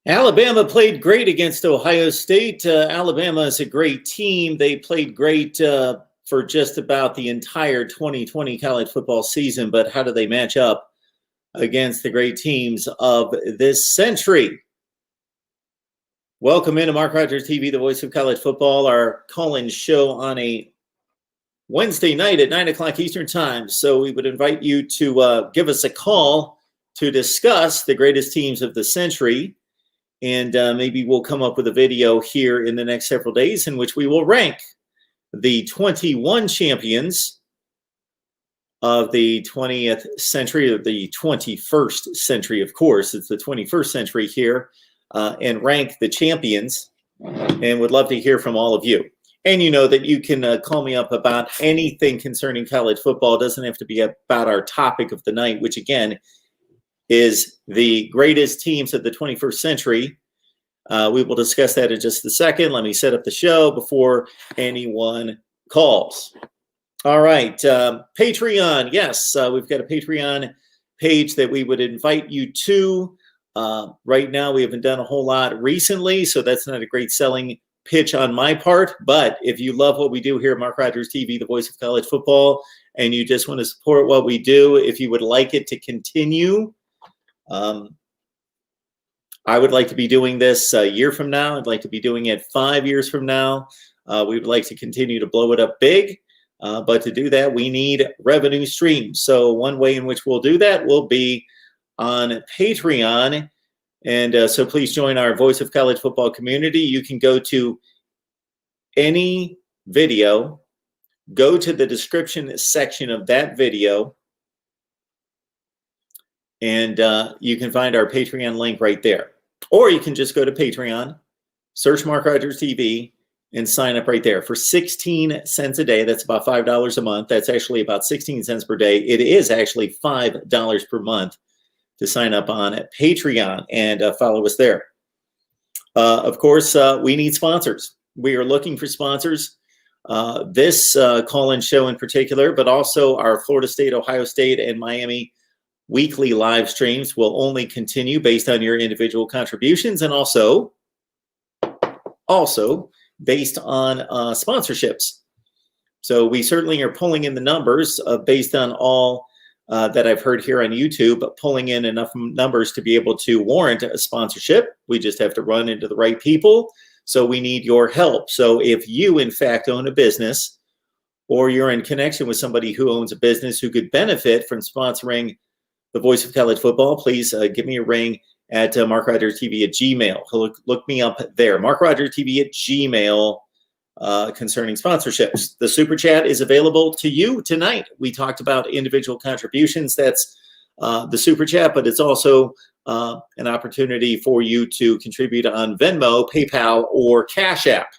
Alabama played great against Ohio State. Alabama is a great team. They played great for just about the entire 2020 college football season, but how do they match up against the great teams of this century? Welcome into Mark Rogers TV, the voice of college football, our call-in show on a Wednesday night at 9 o'clock Eastern time. So we would invite you to give us a call to discuss the greatest teams of the century. And maybe we'll come up with a video here in the next several days in which we will rank the 21 champions of the 20th century, or the 21st century, of course. It's the 21st century here, and rank the champions. And would love to hear from all of you. And you know that you can call me up about anything concerning college football. It doesn't have to be about our topic of the night, which again is the greatest teams of the 21st century. We will discuss that in just a second. Let me set up the show before anyone calls. All right. Patreon. Yes, we've got a Patreon page that we would invite you to. Right now, we haven't done a whole lot recently, so that's not a great selling pitch on my part. But if you love what we do here at Mark Rogers TV, the voice of college football, and you just want to support what we do, if you would like it to continue, I would like to be doing this a year from now. I'd like to be doing it 5 years from now. We would like to continue to blow it up big. But to do that, we need revenue streams. So one way in which we'll do that will be on Patreon. And so please join our Voice of College Football community. You can go to any video, go to the description section of that video, and you can find our Patreon link right there. Or you can just go to Patreon, search Mark Rogers TV, and sign up right there for 16 cents a day. That's about $5 a month. That's actually about 16 cents per day. It is actually $5 per month to sign up on Patreon and follow us there. Of course, we need sponsors. We are looking for sponsors. This call-in show in particular, but also our Florida State, Ohio State, and Miami weekly live streams will only continue based on your individual contributions, and also based on sponsorships. So we certainly are pulling in the numbers based on all that I've heard here on YouTube, but pulling in enough numbers to be able to warrant a sponsorship. We just have to run into the right people. So we need your help. So if you, in fact, own a business, or you're in connection with somebody who owns a business who could benefit from sponsoring the Voice of College Football, please give me a ring at MarkRogersTV at Gmail. Look me up there, MarkRogersTV at Gmail, concerning sponsorships. The Super Chat is available to you tonight. We talked about individual contributions. That's the Super Chat, but it's also an opportunity for you to contribute on Venmo, PayPal, or Cash App.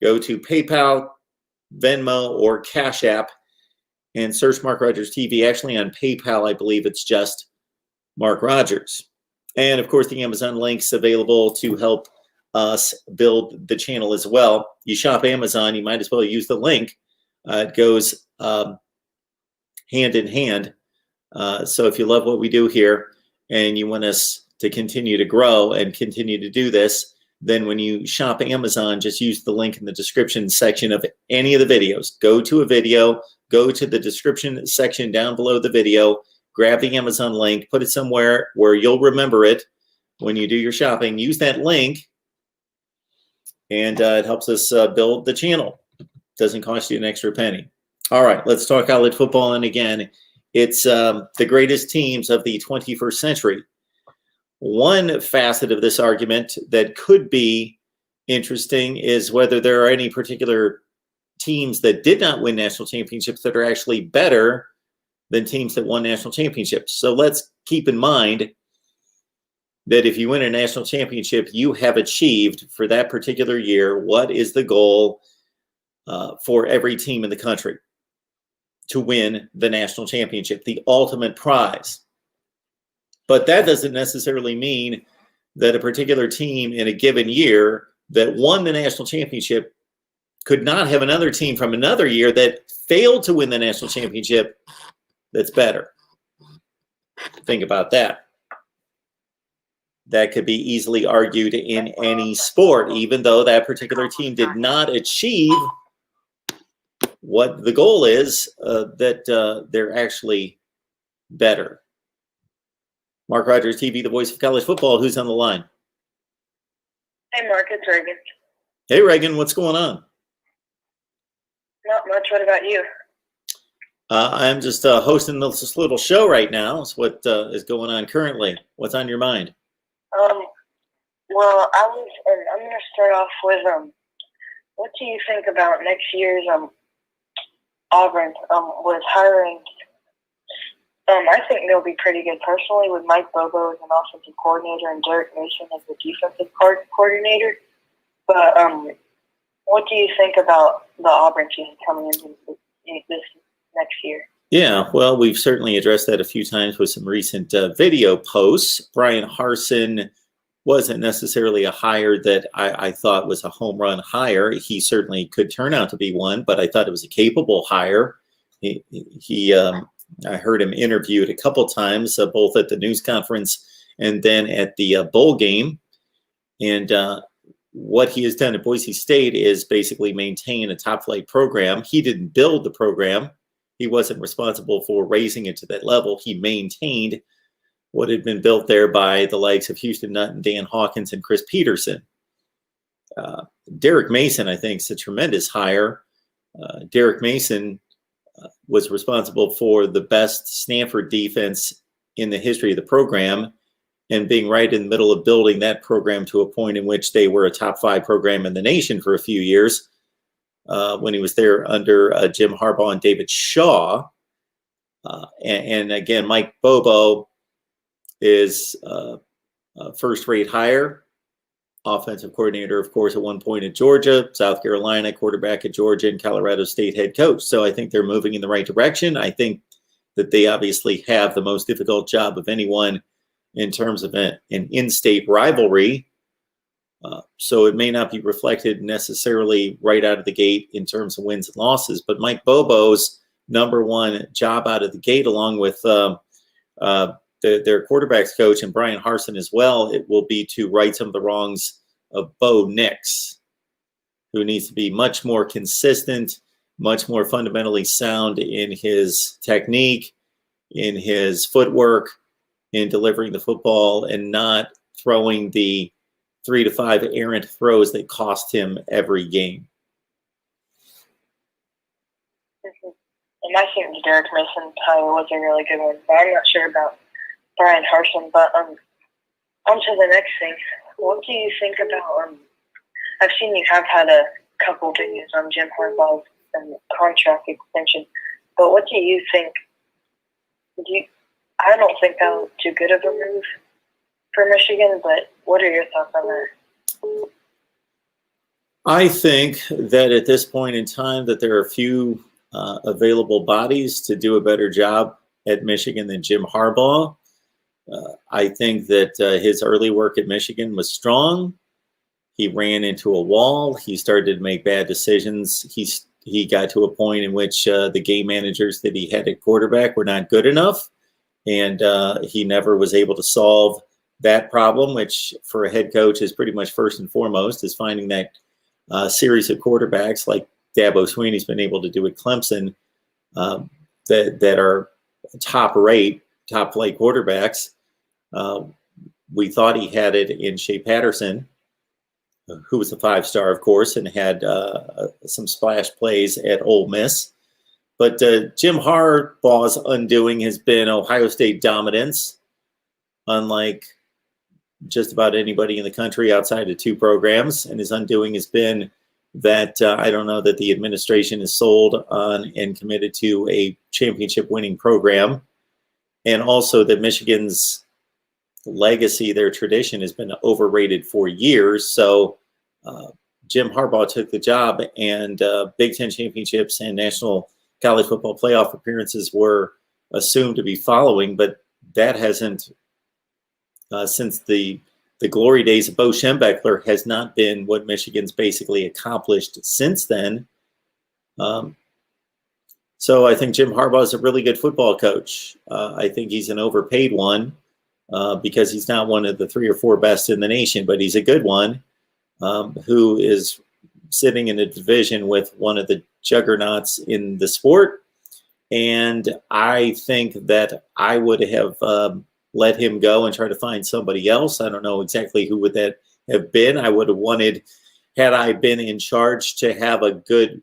Go to PayPal, Venmo, or Cash App and search Mark Rogers TV. Actually, on PayPal, I believe it's just Mark Rogers. And, of course, the Amazon link's available to help us build the channel as well. You shop Amazon, you might as well use the link. It goes hand in hand. So if you love what we do here and you want us to continue to grow and continue to do this, then when you shop Amazon, just use the link in the description section of any of the videos. Go to a video, go to the description section down below the video, grab the Amazon link, put it somewhere where you'll remember it when you do your shopping. Use that link, and it helps us build the channel. Doesn't cost you an extra penny. All right, let's talk college football. And again, it's the greatest teams of the 21st century. One facet of this argument that could be interesting is whether there are any particular teams that did not win national championships that are actually better than teams that won national championships. So let's keep in mind that if you win a national championship, you have achieved for that particular year what is the goal for every team in the country: to win the national championship, the ultimate prize. But that doesn't necessarily mean that a particular team in a given year that won the national championship could not have another team from another year that failed to win the national championship that's better. Think about that. that could be easily argued in any sport, even though that particular team did not achieve what the goal is, that they're actually better. Mark Rogers TV, the voice of college football. Who's on the line? Hey, Mark, it's Reagan. Hey, Reagan, what's going on? Not much. What about you? I'm just hosting this little show right now. It's what is going on currently. What's on your mind? Well, I'm going to start off with what do you think about next year's Auburn with hiring? I think they'll be pretty good personally with Mike Bobo as an offensive coordinator and Derek Mason as the defensive coordinator. But what do you think about the Auburn team coming into this next year? Yeah, well, we've certainly addressed that a few times with some recent video posts. Brian Harsin wasn't necessarily a hire that I thought was a home run hire. He certainly could turn out to be one, but I thought it was a capable hire. I heard him interviewed a couple times, both at the news conference and then at the bowl game. And what he has done at Boise State is basically maintain a top-flight program. He didn't build the program. He wasn't responsible for raising it to that level. He maintained what had been built there by the likes of Houston Nutt and Dan Hawkins and Chris Peterson. Derek Mason, I think, is a tremendous hire. Derek Mason was responsible for the best Stanford defense in the history of the program, and being right in the middle of building that program to a point in which they were a top 5 program in the nation for a few years when he was there under Jim Harbaugh and David Shaw. And again, Mike Bobo is a first-rate hire, offensive coordinator, of course, at one point at Georgia, South Carolina, quarterback at Georgia, and Colorado State head coach. So I think they're moving in the right direction. I think that they obviously have the most difficult job of anyone in terms of an in-state rivalry. So it may not be reflected necessarily right out of the gate in terms of wins and losses, but Mike Bobo's number one job out of the gate, along with their quarterbacks coach and Brian Harsin as well, it will be to right some of the wrongs of Bo Nix, who needs to be much more consistent, much more fundamentally sound in his technique, in his footwork, in delivering the football, and not throwing the 3 to 5 errant throws that cost him every game. And I think the Derek Mason hire was a really good one, but I'm not sure about Brian Harsin. But on to the next thing. What do you think about? I've seen you have had a couple videos on Jim Harbaugh's contract extension, but what do you think? I don't think that was too good of a move for Michigan, but what are your thoughts on that? I think that at this point in time that there are a few available bodies to do a better job at Michigan than Jim Harbaugh. I think that his early work at Michigan was strong. He ran into a wall. He started to make bad decisions. He got to a point in which the game managers that he had at quarterback were not good enough, and he never was able to solve that problem, which for a head coach is pretty much first and foremost, is finding that series of quarterbacks like Dabo Swinney's been able to do at Clemson that are top-flight quarterbacks. We thought he had it in Shea Patterson, who was a 5-star, of course, and had some splash plays at Ole Miss. But Jim Harbaugh's undoing has been Ohio State dominance, unlike just about anybody in the country outside of 2 programs. And his undoing has been that I don't know that the administration is sold on and committed to a championship-winning program. And also that Michigan's legacy, their tradition, has been overrated for years. So Jim Harbaugh took the job, and Big Ten championships and National College Football Playoff appearances were assumed to be following, but that hasn't, since the glory days of Bo Schembechler, has not been what Michigan's basically accomplished since then. So I think Jim Harbaugh is a really good football coach. I think he's an overpaid one. because he's not one of the 3 or 4 best in the nation, but he's a good one who is sitting in a division with one of the juggernauts in the sport. And I think that I would have let him go and try to find somebody else. I don't know exactly who would that have been. I would have wanted, had I been in charge, to have a good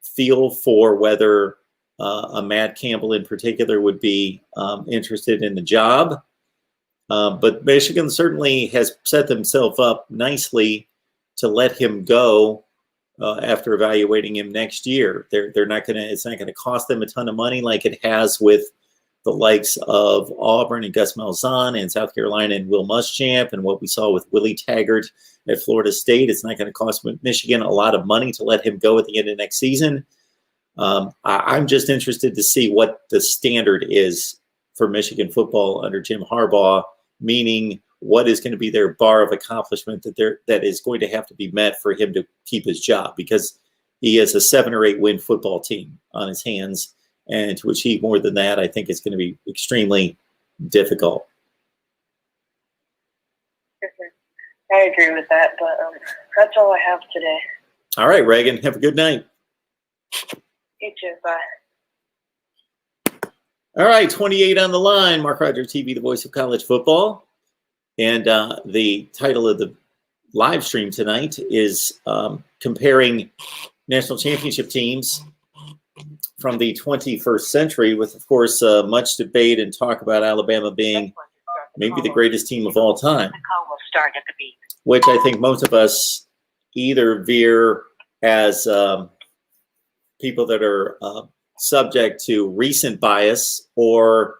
feel for whether a Matt Campbell in particular would be interested in the job. But Michigan certainly has set themselves up nicely to let him go after evaluating him next year. They're not going to. It's not going to cost them a ton of money like it has with the likes of Auburn and Gus Malzahn and South Carolina and Will Muschamp and what we saw with Willie Taggart at Florida State. It's not going to cost Michigan a lot of money to let him go at the end of next season. I'm just interested to see what the standard is for Michigan football under Jim Harbaugh, meaning what is going to be their bar of accomplishment that is going to have to be met for him to keep his job, because he has a 7 or 8 win football team on his hands. And to achieve more than that, I think it's going to be extremely difficult. I agree with that, but that's all I have today. All right, Reagan, have a good night. You too. Bye. All right, 28 on the line. Mark Rogers TV, the voice of college football. And the title of the live stream tonight is comparing national championship teams from the 21st century, with, of course, much debate and talk about Alabama being maybe the greatest team of all time, which I think most of us either veer as people that are subject to recent bias, or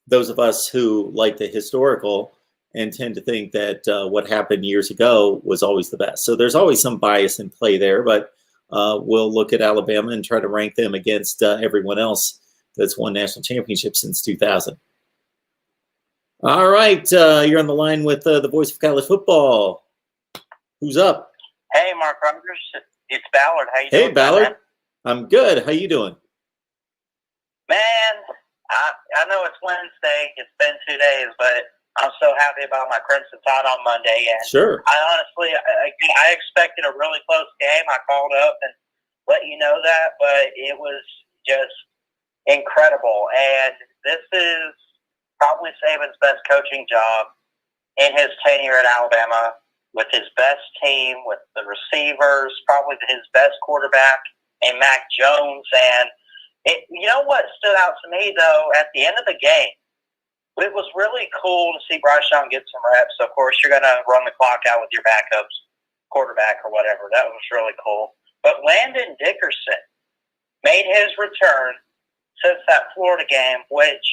those of us who like the historical and tend to think that what happened years ago was always the best. So there's always some bias in play there, but we'll look at Alabama and try to rank them against everyone else that's won national championships since 2000. All right, you're on the line with the voice of college football. Who's up? Hey, Mark Rogers. It's Ballard. How you doing? Hey, Ballard. Man? I'm good. How you doing? Man, I know it's Wednesday. It's been 2 days, but I'm so happy about my Crimson Tide on Monday. And Sure. I honestly, I expected a really close game. I called up and let you know that, but it was just incredible. And this is probably Saban's best coaching job in his tenure at Alabama, with his best team, with the receivers, probably his best quarterback, and Mac Jones. And you know what stood out to me, though, at the end of the game, it was really cool to see Bryce Young get some reps. Of course, you're going to run the clock out with your backups, quarterback or whatever. That was really cool. But Landon Dickerson made his return since that Florida game, which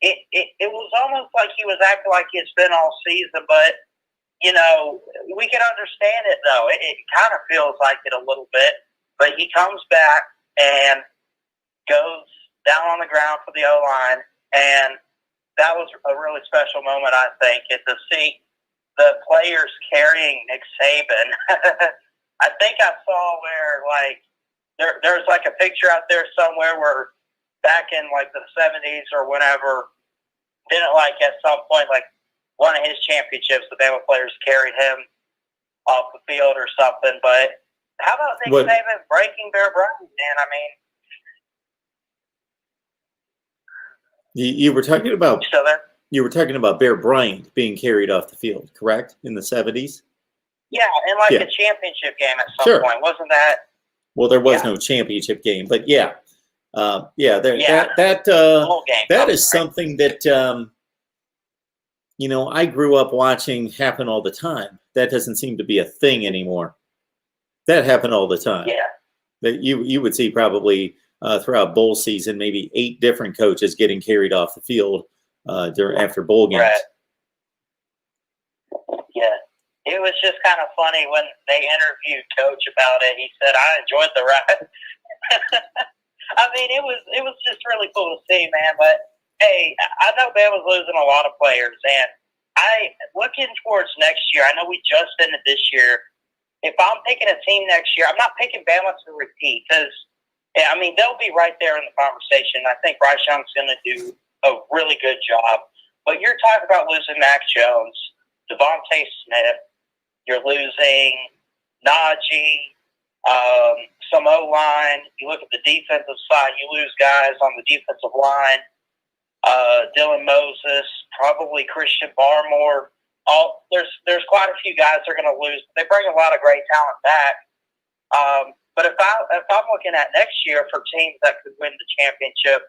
it was almost like he was acting like it's been all season. But, you know, we can understand it, though. It kind of feels like it a little bit. But he comes back and goes down on the ground for the O-line, and that was a really special moment, I think, to see the players carrying Nick Saban. I think I saw where, like, there's like a picture out there somewhere where back in, like, the 70s or whenever, didn't, like, at some point, like, one of his championships, the Bama players carried him off the field or something. But how about Nick Saban breaking Bear Bryant, man? I mean, You were talking about still there? You were talking about Bear Bryant being carried off the field, correct? In the 70s? Yeah, in like a championship game at some point. Wasn't that? Well, there was no championship game, but that is something that you know, I grew up watching happen all the time. That doesn't seem to be a thing anymore. That happened all the time. Yeah. That you would see probably throughout bowl season, maybe 8 different coaches getting carried off the field after bowl games. Right. Yeah. It was just kind of funny when they interviewed Coach about it. He said, "I enjoyed the ride." I mean, it was just really cool to see, man. But hey, I know Bama's losing a lot of players, and looking towards next year. I know we just ended this year. If I'm picking a team next year, I'm not picking Bama to repeat, because I mean, they'll be right there in the conversation. I think Bryce Young's going to do a really good job. But you're talking about losing Mac Jones, Devonta Smith. You're losing Najee, some O-line. You look at the defensive side, you lose guys on the defensive line. Dylan Moses, probably Christian Barmore. There's quite a few guys they're going to lose. They bring a lot of great talent back. But if I'm looking at next year for teams that could win the championship,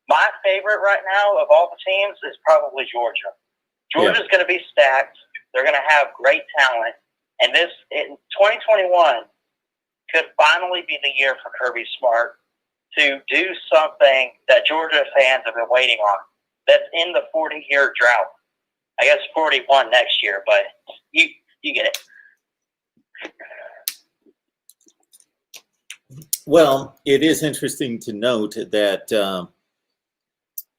my favorite right now of all the teams is probably Georgia. Georgia's going to be stacked. They're going to have great talent. And this, in 2021, could finally be the year for Kirby Smart to do something that Georgia fans have been waiting on. That's in the 40-year drought. I guess 41 next year, but you get it. Well, it is interesting to note that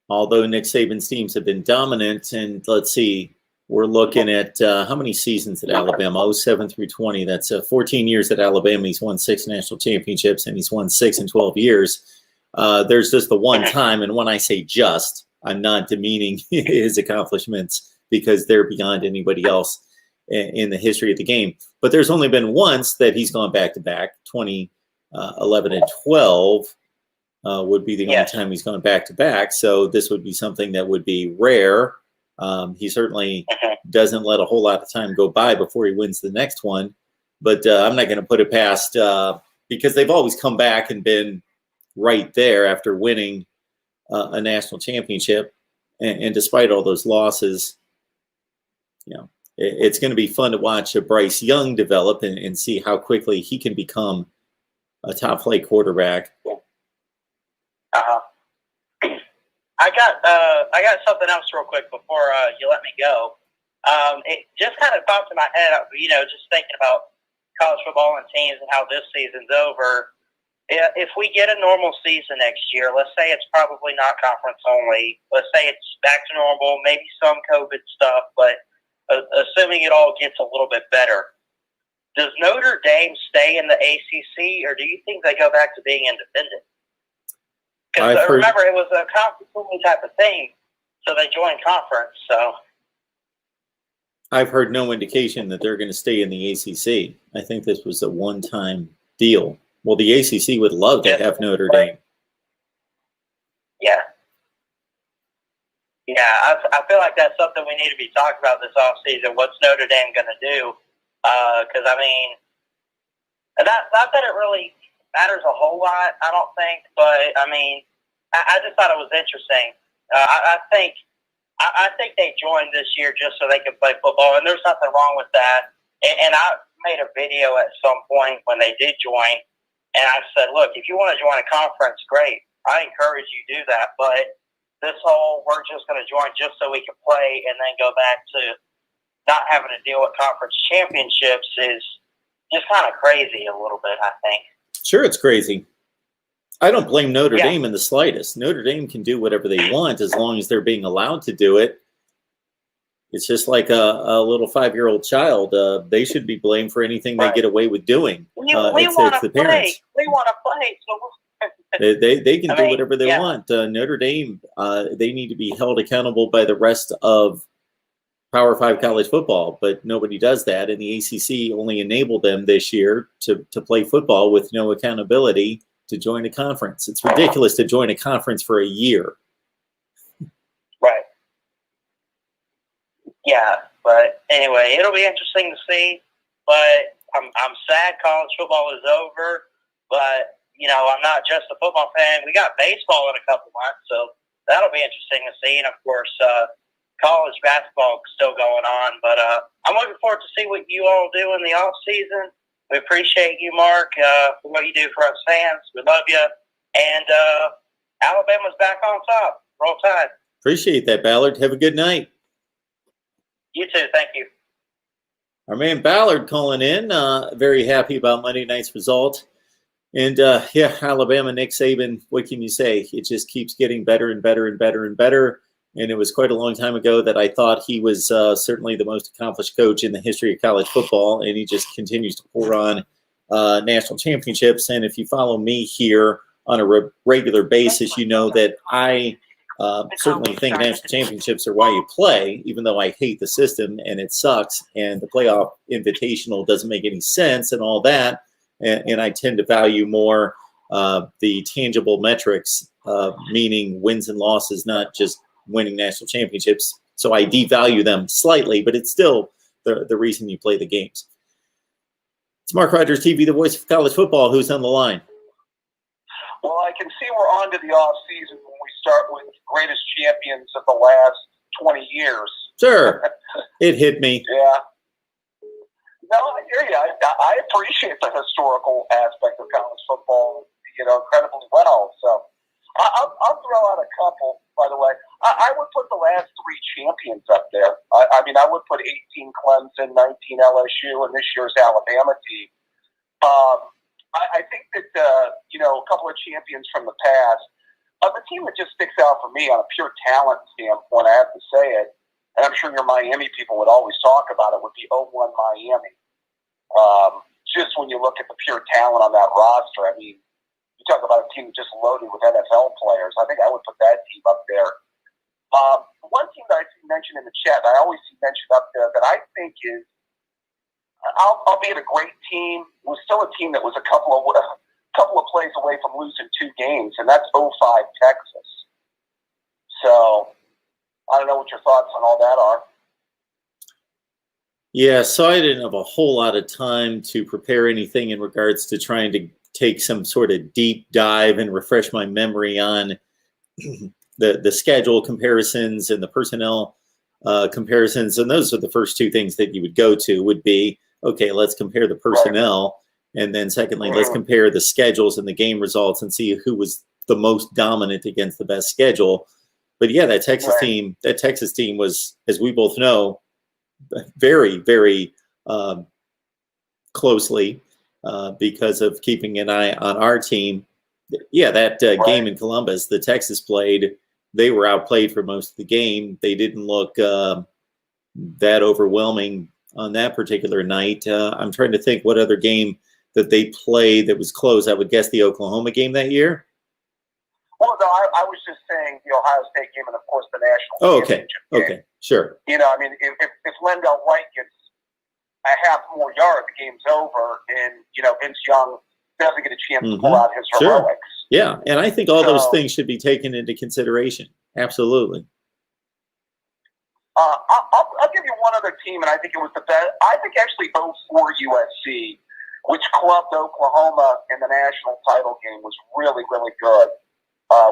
although Nick Saban's teams have been dominant, and let's see, we're looking at how many seasons at Alabama? 07 through 20. That's 14 years at Alabama. He's won 6 national championships, and he's won 6 in 12 years. There's just the one time, and when I say just, I'm not demeaning his accomplishments because they're beyond anybody else in the history of the game. But there's only been once that he's gone back-to-back. 2011 and 12 would be the only time he's gone back-to-back. So this would be something that would be rare. He certainly doesn't let a whole lot of time go by before he wins the next one. But I'm not going to put it past because they've always come back and been right there after winning a national championship. And despite all those losses, you know, it's going to be fun to watch Bryce Young develop and see how quickly he can become a top flight quarterback. I got something else real quick before you let me go. It just kind of popped in my head, just thinking about college football and teams and how this season's over. If we get a normal season next year, let's say it's probably not conference only. Let's say it's back to normal, maybe some COVID stuff, but assuming it all gets a little bit better. Does Notre Dame stay in the ACC, or do you think they go back to being independent? Because remember, it was a conference-only type of thing, so they joined conference. So I've heard no indication that they're going to stay in the ACC. I think this was a one-time deal. Well, the ACC would love to have Notre Dame. Yeah. I feel like that's something we need to be talking about this offseason. What's Notre Dame going to do? Because, I mean, not that it really matters a whole lot, I don't think. But, I mean, I just thought it was interesting. I think they joined this year just so they could play football, and there's nothing wrong with that. And I made a video at some point when they did join, and I said, look, if you want to join a conference, great. I encourage you to do that. But this whole we're just going to join just so we can play and then go back to not having to deal with conference championships is just kind of crazy a little bit, I think. Sure, it's crazy. I don't blame Notre Dame in the slightest. Notre Dame can do whatever they want as long as they're being allowed to do it. It's just like a little 5-year-old child. They should be blamed for anything they get away with doing. We want to play. We want to play. So they can do whatever they want. Notre Dame, they need to be held accountable by the rest of Power 5 college football, but nobody does that. And the ACC only enabled them this year to play football with no accountability to join a conference. It's ridiculous to join a conference for a year. Right. Yeah, but anyway, it'll be interesting to see. But I'm sad college football is over. But, I'm not just a football fan. We got baseball in a couple months, so that'll be interesting to see. And, of course, college basketball is still going on. But I'm looking forward to see what you all do in the off season. We appreciate you, Mark, for what you do for us fans. We love you. And Alabama's back on top. Roll Tide. Appreciate that, Ballard. Have a good night. You too. Thank you. Our man Ballard calling in. Very happy about Monday night's result. And, Alabama, Nick Saban, what can you say? It just keeps getting better and better and better and better. And it was quite a long time ago that I thought he was certainly the most accomplished coach in the history of college football. And he just continues to pour on national championships. And if you follow me here on a regular basis, you know that I Certainly think national championships are why you play, even though I hate the system and it sucks, and the playoff invitational doesn't make any sense and all that. And I tend to value more the tangible metrics, meaning wins and losses, not just winning national championships. So I devalue them slightly, but it's still the reason you play the games. It's Mark Rogers TV, the voice of college football. Who's on the line? Well, I can see we're on to the off season when we start with greatest champions of the last 20 years. Sure. It hit me. Yeah. No, I hear you. I appreciate the historical aspect of college football, incredibly well. So I'll throw out a couple, by the way. I would put the last three champions up there. I mean, I would put 18 Clemson, 19 LSU, and this year's Alabama team. I think that, a couple of champions from the past. The team that just sticks out for me on a pure talent standpoint, I have to say it, and I'm sure your Miami people would always talk about it, would be 01 Miami. Just when you look at the pure talent on that roster, I mean, you talk about a team just loaded with NFL players. I think I would put that team up there. One team that I see mentioned in the chat, I always see mentioned up there that I think is, albeit a great team, was still a team that was a couple of plays away from losing 2 games, and that's 05 Texas. So I don't know what your thoughts on all that are. Yeah, so I didn't have a whole lot of time to prepare anything in regards to trying to take some sort of deep dive and refresh my memory on the schedule comparisons and the personnel comparisons. And those are the first 2 things that you would go to would be, okay, let's compare the personnel. Right. And then secondly, let's compare the schedules and the game results and see who was the most dominant against the best schedule. But yeah, that Texas team was, as we both know, very, very closely because of keeping an eye on our team. Yeah, that game in Columbus, the Texas played, they were outplayed for most of the game. They didn't look that overwhelming on that particular night. I'm trying to think what other game that they played that was close. I would guess the Oklahoma game that year. Well, no, I was just saying the Ohio State game and, of course, the national championship game. Okay, sure. I mean, if Lendell White gets a half more yard, the game's over, and, Vince Young doesn't get a chance to pull out his heroics. Sure. Yeah, and I think all those things should be taken into consideration. Absolutely. I'll give you one other team, and I think it was the best. I think actually 04 USC, which clubbed Oklahoma in the national title game, was really, really good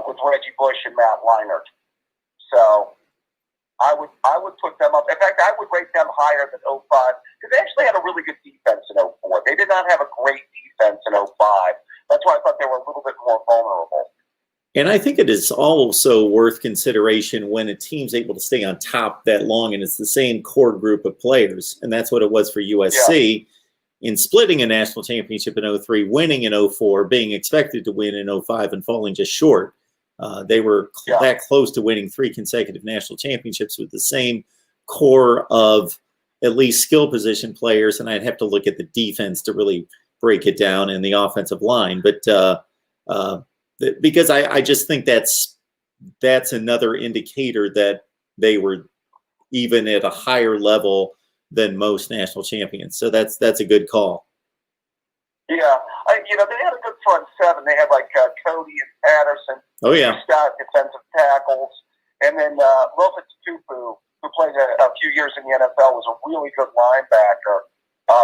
with Reggie Bush and Matt Leinart. So I would put them up. In fact, I would rate them higher than 05 because they actually had a really good defense in 04. They did not have a great defense in 05. That's why I thought they were a little bit more vulnerable. And I think it is also worth consideration when a team's able to stay on top that long and it's the same core group of players. And that's what it was for USC in splitting a national championship in 03, winning in 04, being expected to win in 05 and falling just short. They were that close to winning 3 consecutive national championships with the same core of at least skill position players. And I'd have to look at the defense to really break it down and the offensive line. But because I just think that's another indicator that they were even at a higher level than most national champions. So that's a good call. Yeah, they had a good front 7. They had Cody and Patterson. Oh yeah, Scott defensive tackles, and then Loftus Tupu, who played a few years in the NFL, was a really good linebacker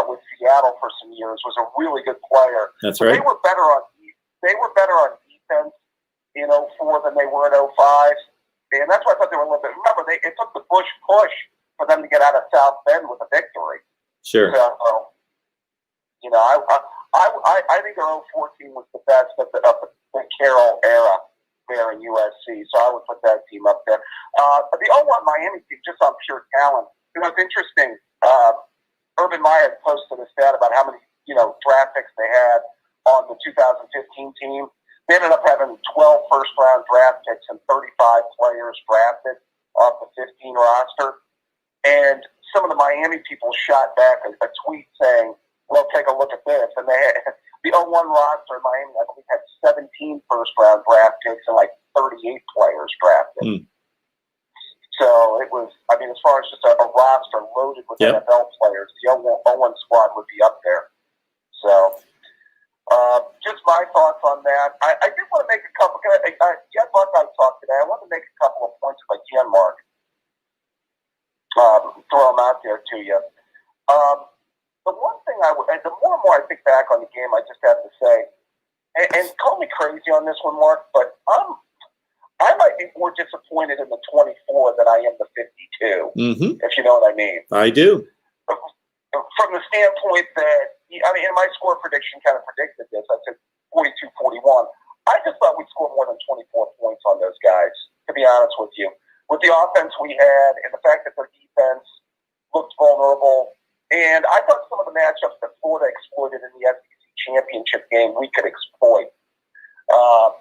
with Seattle for some years. Was a really good player. That's right. They were better on defense in 04 than they were in 05, and that's why I thought they were a little bit. Remember, it took the Bush push for them to get out of South Bend with a victory. Sure. So, I think their 04 team was the best of the Carroll era there in USC, so I would put that team up there. The 01 Miami team, just on pure talent, it's interesting. Urban Meyer posted a stat about how many draft picks they had on the 2015 team. They ended up having 12 first-round draft picks and 35 players drafted off the 15 roster. And some of the Miami people shot back a tweet saying, well, take a look at this. And they had, the 01 roster in Miami, I believe, had 17 first-round draft picks and 30 38 players drafted. Mm. So it was, I mean, as far as just a roster loaded with NFL players, the 0-1 squad would be up there. So just my thoughts on that. I did want to make a couple, yeah, Buckeye talk today. I want to make a couple of points if I can, Mark. Throw them out there to you. The one thing and the more and more I think back on the game, I just have to say, and call me crazy on this one, Mark, but I might be more disappointed in the 24 than I am the 52, if you know what I mean. I do. From the standpoint that, I mean, my score prediction kind of predicted this. I said 42-41. I just thought we'd score more than 24 points on those guys, to be honest with you. With the offense we had and the fact that their defense looked vulnerable, and I thought some of the matchups that Florida exploited in the SEC championship game we could exploit,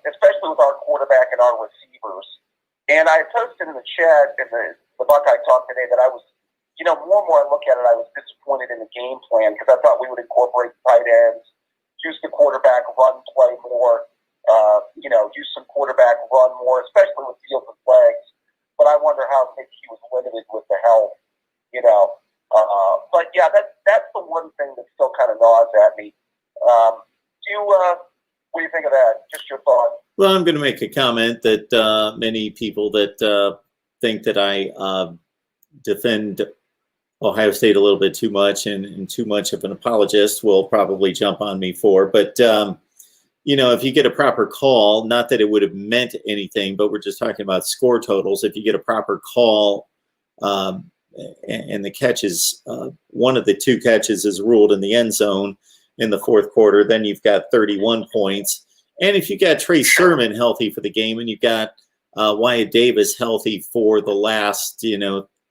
especially with our quarterback and our receivers. And I posted in the chat in the Buckeye Talk today that I was, more and more I look at it, I was disappointed in the game plan because I thought we would incorporate tight ends, use the quarterback run play more, use some quarterback run more, especially with Fields and legs. But I wonder how maybe he was limited with the health, But yeah, that's the one thing that still kind of gnaws at me. What do you think of that? Just your thoughts. Well, I'm going to make a comment that many people that think that I defend Ohio State a little bit too much and too much of an apologist will probably jump on me for. But, if you get a proper call, not that it would have meant anything, but we're just talking about score totals. If you get a proper call and the catches, one of the two catches is ruled in the end zone in the fourth quarter, then you've got 31 points. And if you got Trey Sermon healthy for the game and you've got Wyatt Davis healthy for the last,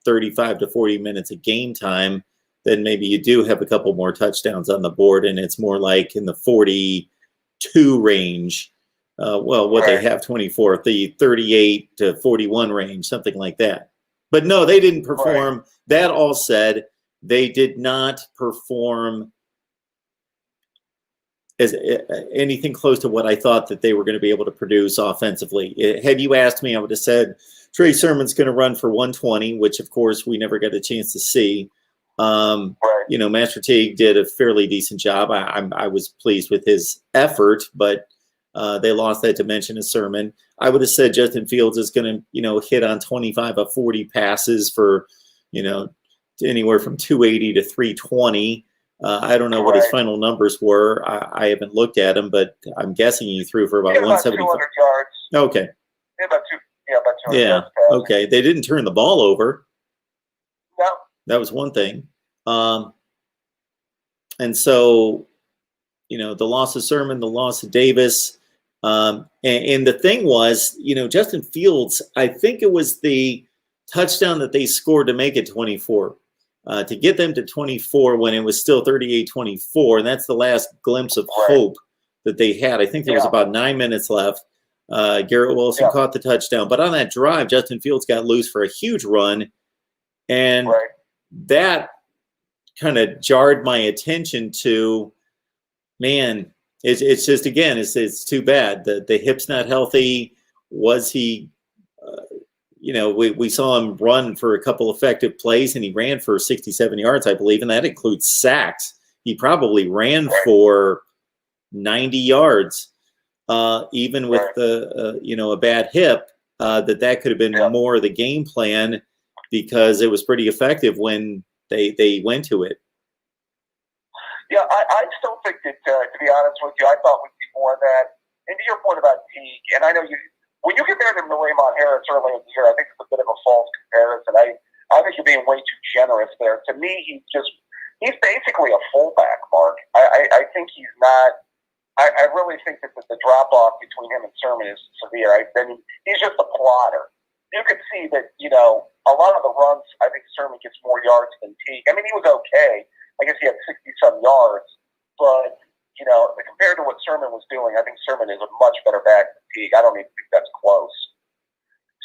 35 to 40 minutes of game time, then maybe you do have a couple more touchdowns on the board and it's more like in the 42 range. They have 24, the 38 to 41 range, something like that. But no, they didn't perform. Right. That all said, they did not perform as anything close to what I thought that they were going to be able to produce offensively. Had you asked me, I would have said Trey Sermon's going to run for 120, which of course we never got a chance to see. Master Teague did a fairly decent job. I was pleased with his effort, but they lost that dimension of Sermon. I would have said Justin Fields is going to, hit on 25 of 40 passes for, anywhere from 280 to 320. I don't know what his final numbers were. I haven't looked at them, but I'm guessing he threw for about 175. 200 yards. Okay. About 200 yards. Okay. They didn't turn the ball over. No. That was one thing. And so, the loss of Sermon, the loss of Davis, and the thing was, Justin Fields, I think it was the touchdown that they scored to make it 24. To get them to 24 when it was still 38-24, and that's the last glimpse of hope that they had. I think there was about 9 minutes left. Garrett Wilson caught the touchdown. But on that drive, Justin Fields got loose for a huge run, and that kind of jarred my attention to, man, it's just, again, it's too bad. The hip's not healthy. Was he we saw him run for a couple effective plays, and he ran for 67 yards, I believe, and that includes sacks. He probably ran for 90 yards, even with a bad hip. That could have been more of the game plan because it was pretty effective when they went to it. Yeah, I still think that, to be honest with you, I thought we'd see more of that. And to your point about Teague, and I know when you compare him to Raymond Harris early in the year, I think it's a bit of a false comparison. I think you're being way too generous there. To me, he's basically a fullback, Mark. I think he's not. I really think that the drop off between him and Sermon is severe. He's just a plotter. You could see that, a lot of the runs, I think Sermon gets more yards than Teague. I mean, he was okay. I guess he had 60-some yards, but compared to what Sermon was doing, I think Sermon is a much better back than Teague. I don't even think that's close.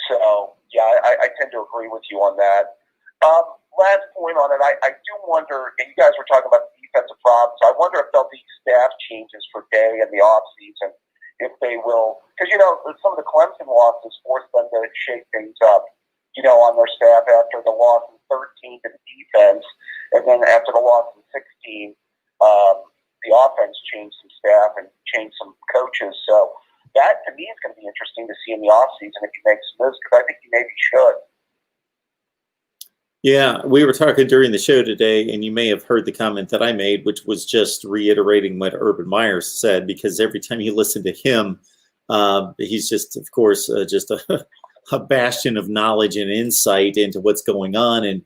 So, yeah, I tend to agree with you on that. Last point on it, I do wonder, and you guys were talking about the defensive problems, I wonder if there'll be staff changes for Day in the offseason. if they will, because some of the Clemson losses forced them to shake things up, on their staff after the loss in 13 to the defense, and then after the loss in 16, the offense changed some staff and changed some coaches. So that to me is going to be interesting to see in the offseason if he makes moves, because I think he maybe should. Yeah, we were talking during the show today, and you may have heard the comment that I made, which was just reiterating what Urban Meyer said, because every time you listen to him, he's just, of course, just a bastion of knowledge and insight into what's going on. And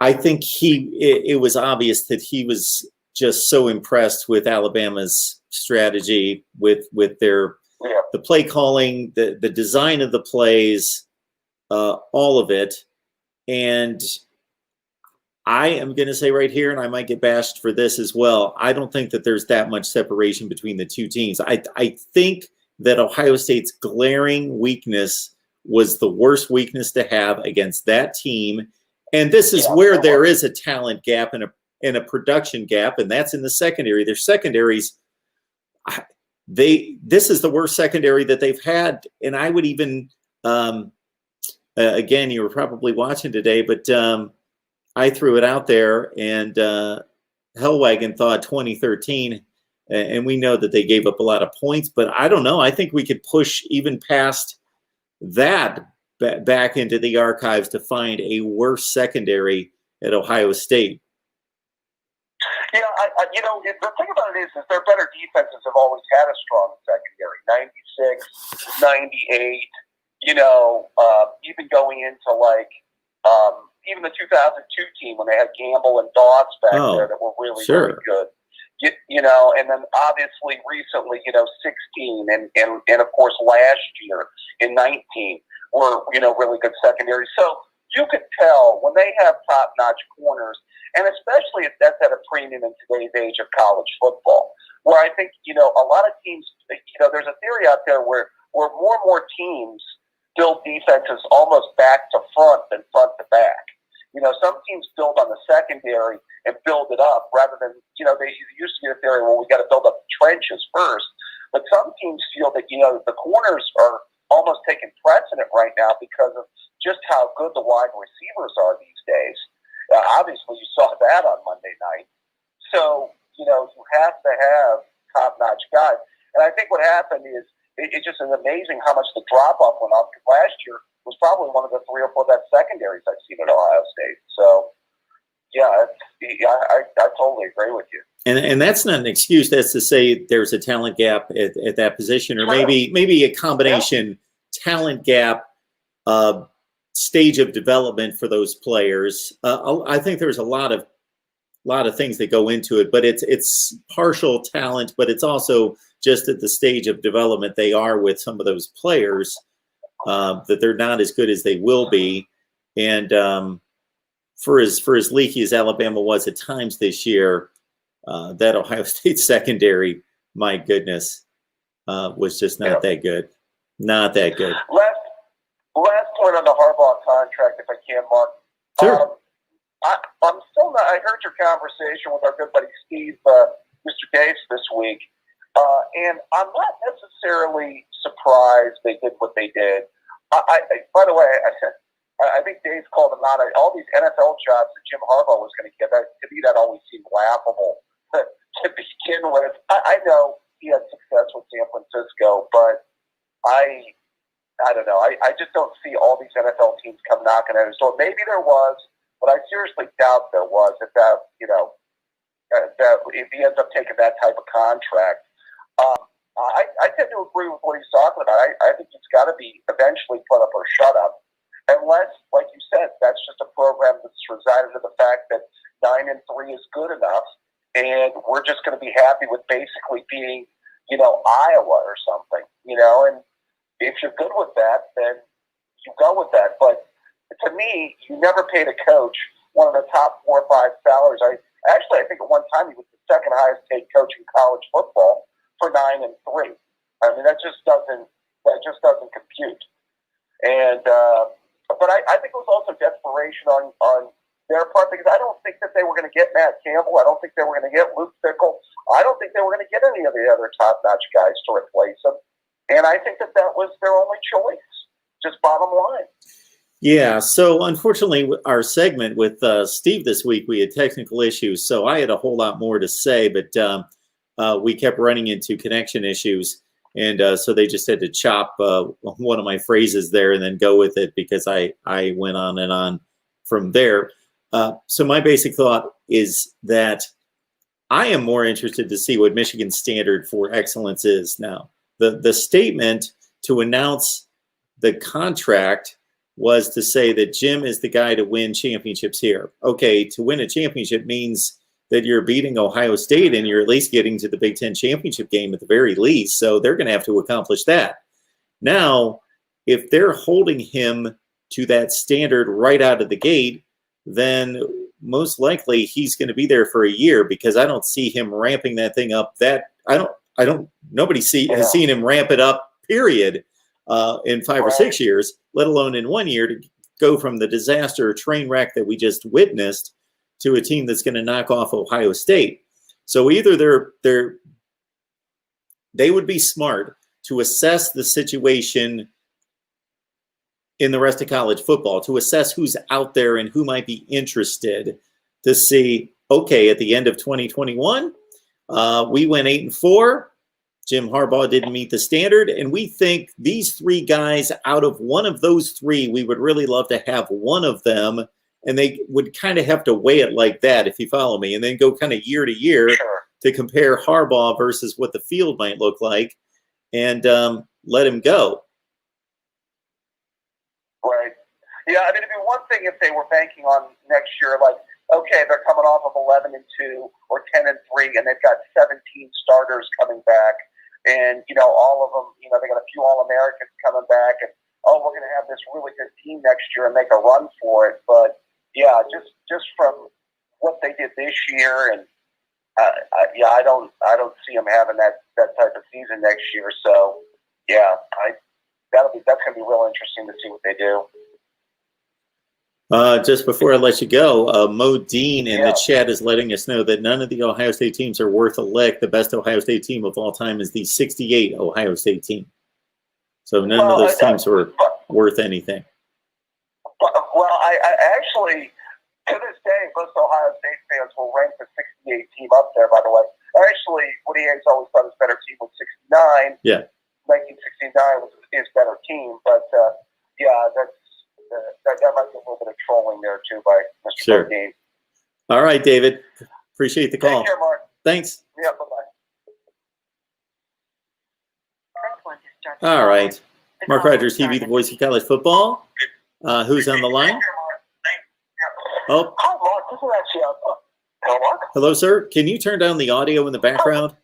I think it was obvious that he was just so impressed with Alabama's strategy, with the play calling, the design of the plays, all of it. And I am going to say right here, and I might get bashed for this as well, I don't think that there's that much separation between the two teams. I think that Ohio State's glaring weakness was the worst weakness to have against that team. And this is where there is a talent gap and a production gap, and that's in the secondary. Their secondaries, this is the worst secondary that they've had. And I would even, again, you were probably watching today, but I threw it out there, and Hellwagon thought 2013, and we know that they gave up a lot of points, but I don't know. I think we could push even past that back into the archives to find a worse secondary at Ohio State. Yeah, the thing about it is their better defenses have always had a strong secondary. 96, 98, even going into even the 2002 team when they had Gamble and Dodds back there that were really, really good. And then obviously recently, 16 and of course last year in 19 were, really good secondary. So you could tell when they have top-notch corners, and especially if that's at a premium in today's age of college football, where I think, a lot of teams, there's a theory out there where more and more teams build defenses almost back to front than front to back. Some teams build on the secondary and build it up rather than, they used to be a theory, well, we got to build up the trenches first. But some teams feel that, the corners are almost taking precedent right now because of just how good the wide receivers are these days. Obviously, you saw that on Monday night. So, you have to have top-notch guys. And I think what happened is it just is amazing how much the drop-off went up. Last year was probably one of the 3 or 4 best secondaries I've seen at Ohio State. So, yeah, I totally agree with you. And that's not an excuse. That's to say there's a talent gap at that position, or maybe a combination talent gap, stage of development for those players. I think there's a lot of things that go into it, but it's partial talent, but it's also just at the stage of development they are with some of those players, that they're not as good as they will be. And for as leaky as Alabama was at times this year, that Ohio State secondary, my goodness, was just not that good. Not that good. Last point on the Harbaugh contract, if I can, Mark. Sure. I'm still not. I heard your conversation with our good buddy Steve, Mr. Daves, this week, and I'm not necessarily surprised they did what they did. By the way, I think Dave's called them out. All these NFL jobs that Jim Harbaugh was going to get, to me, that always seemed laughable to begin with. I know he had success with San Francisco, but I don't know. I just don't see all these NFL teams come knocking at his door. Maybe there was, but I seriously doubt there was. If he ends up taking that type of contract, I tend to agree with what he's talking about. I think it's got to be eventually put up or shut up, unless, like you said, that's just a program that's resided to the fact that 9-3 is good enough, and we're just going to be happy with basically being, Iowa or something, and if you're good with that, then you go with that. But to me, you never paid a coach one of the top 4 or 5 salaries. I think at one time he was the second highest paid coach in college football for 9-3. I mean, that just doesn't compute. And but I think it was also desperation on their part, because I don't think that they were going to get Matt Campbell. I don't think they were going to get Luke Fickell. I don't think they were going to get any of the other top-notch guys to replace him. And I think that was their only choice, just bottom line. Yeah, so unfortunately, our segment with Steve this week, we had technical issues, so I had a whole lot more to say, but we kept running into connection issues, and so they just had to chop one of my phrases there and then go with it because I went on and on from there. So my basic thought is that I am more interested to see what Michigan's standard for excellence is now. The statement to announce the contract was to say that Jim is the guy to win championships here. Okay, to win a championship means that you're beating Ohio State and you're at least getting to the Big Ten championship game at the very least. So they're going to have to accomplish that. Now, if they're holding him to that standard right out of the gate, then most likely he's going to be there for a year because I don't see him ramping that thing up. Nobody has seen him ramp it up, period, in 5 or 6 years, let alone in 1 year, to go from the disaster train wreck that we just witnessed to a team that's going to knock off Ohio State. So either they would be smart to assess the situation in the rest of college football, to assess who's out there and who might be interested, to see, okay, at the end of 2021, we went 8-4. Jim Harbaugh didn't meet the standard, and we think these 3 guys, out of one of those 3, we would really love to have one of them, and they would kind of have to weigh it like that, if you follow me, and then go kind of year to year to compare Harbaugh versus what the field might look like, and let him go. Right. Yeah, I mean, it'd be one thing if they were banking on next year, like, okay, they're coming off of 11-2 or 10-3, and they've got 17 starters coming back. And, all of them, they got a few All-Americans coming back. And, we're going to have this really good team next year and make a run for it. But, yeah, just from what they did this year, and, I don't see them having that type of season next year. So, yeah, that's going to be real interesting to see what they do. Just before I let you go, Mo Dean in the chat is letting us know that none of the Ohio State teams are worth a lick. The best Ohio State team of all time is the '68 Ohio State team. So none of those teams were worth anything. Well, I actually, to this day, most Ohio State fans will rank the '68 team up there, by the way. Actually, Woody Hayes always thought his better team was '69. Yeah. 1969 was his better team. But, that might be a little bit of trolling there, too, by Mr. Sure. Bodine. All right, David. Appreciate the call. Take care, Mark. Thanks. Yeah, bye-bye. All right. Mark Rogers TV, the voice of college football. Who's on the line? Oh. Hi, Mark. This is actually hello, Mark. Hello, sir. Can you turn down the audio in the background?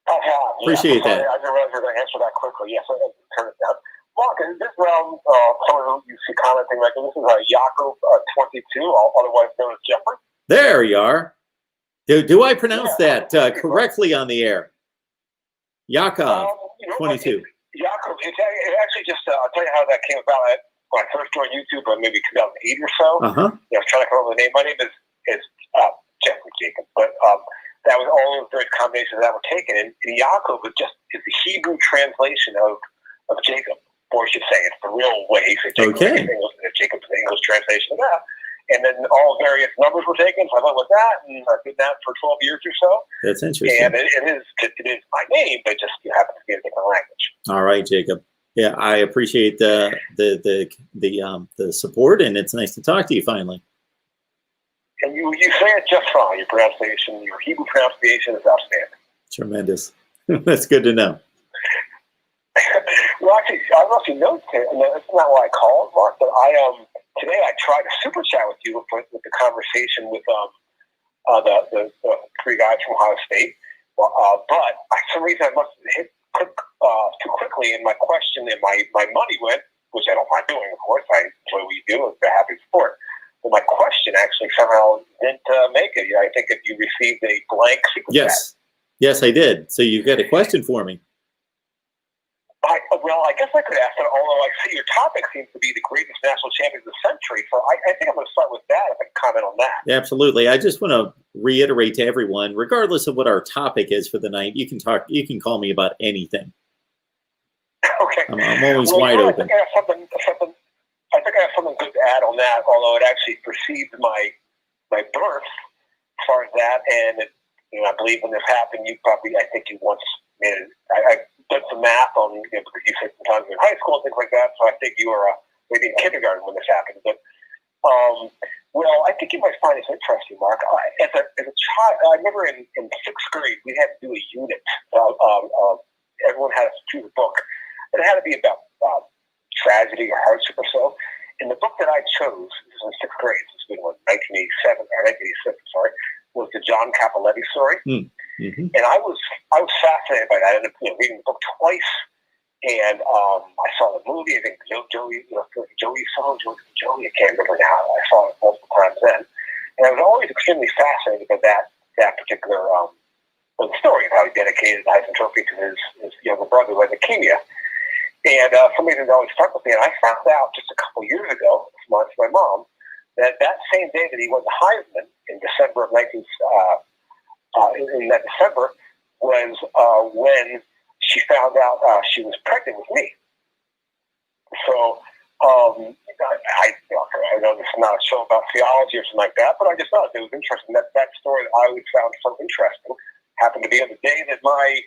I have. Appreciate that. I didn't realize you were going to answer that quickly. Yes, I have to turn it down. Mark, is this round someone who you see commenting like this is Yakov 22, otherwise known as Jeffrey? There you are. Do I pronounce that correctly on the air? Yakov 22. Yakov, it actually just, I'll tell you how that came about. When I first joined YouTube, maybe 2008 or so, I was trying to come up with a name. My name is Jeffrey Jacob, but that was all of the various combinations that were taken. And Yakov is the Hebrew translation of Jacob. Or I should say, it's the real way. So Jacob's the English translation of that. And then all various numbers were taken, so I went with that, and I did that for 12 years or so. That's interesting. And it is my name, but just happens to be in a different language. All right, Jacob. Yeah, I appreciate the support, and it's nice to talk to you finally. And you say it just fine. Your pronunciation, your Hebrew pronunciation is outstanding. Tremendous. That's good to know. Well, actually, I don't know if you know, that's not why I called, Mark, but today I tried to super chat with you with the conversation with the 3 guys from Ohio State, but for some reason I must have hit too quickly, and my question and my money went, which I don't mind doing, of course. I enjoy what you do. I'm very happy to support. But my question actually somehow didn't make it. I think that you received a blank super chat. Yes, I did. So you've got a question for me. Well, I guess I could ask that, although I see your topic seems to be the greatest national champions of the century. So I think I'm going to start with that if I can comment on that. Absolutely. I just want to reiterate to everyone, regardless of what our topic is for the night, you can call me about anything. Okay. I'm always Well, wide open. I think I have something good to add on that, although it actually precedes my birth as far as that. And I believe when this happened, I think you once made it. I did some math on, because you said sometimes in high school and things like that. So I think you were maybe in kindergarten when this happened. But well, I think you might find this interesting, Mark. As a child, I remember in 6th grade we had to do a unit. Everyone had to choose a book. It had to be about tragedy or hardship or so. And the book that I chose, this was in 6th grade, this was 1986, sorry, was the John Cappelletti story. Mm-hmm. And I was fascinated by that. I ended up reading the book twice. And I saw the movie. I think Joey, I can't remember now. I saw it multiple times then. And I was always extremely fascinated by that particular the story of how he dedicated the Heisman Trophy to his younger brother who had leukemia. And something that always stuck with me, and I found out just a couple years ago from my mom that same day that he won the Heisman in December of in that December was when she found out she was pregnant with me. So I know this is not a show about theology or something like that, but I just thought it was interesting that story that I always found so interesting happened to be on the day that my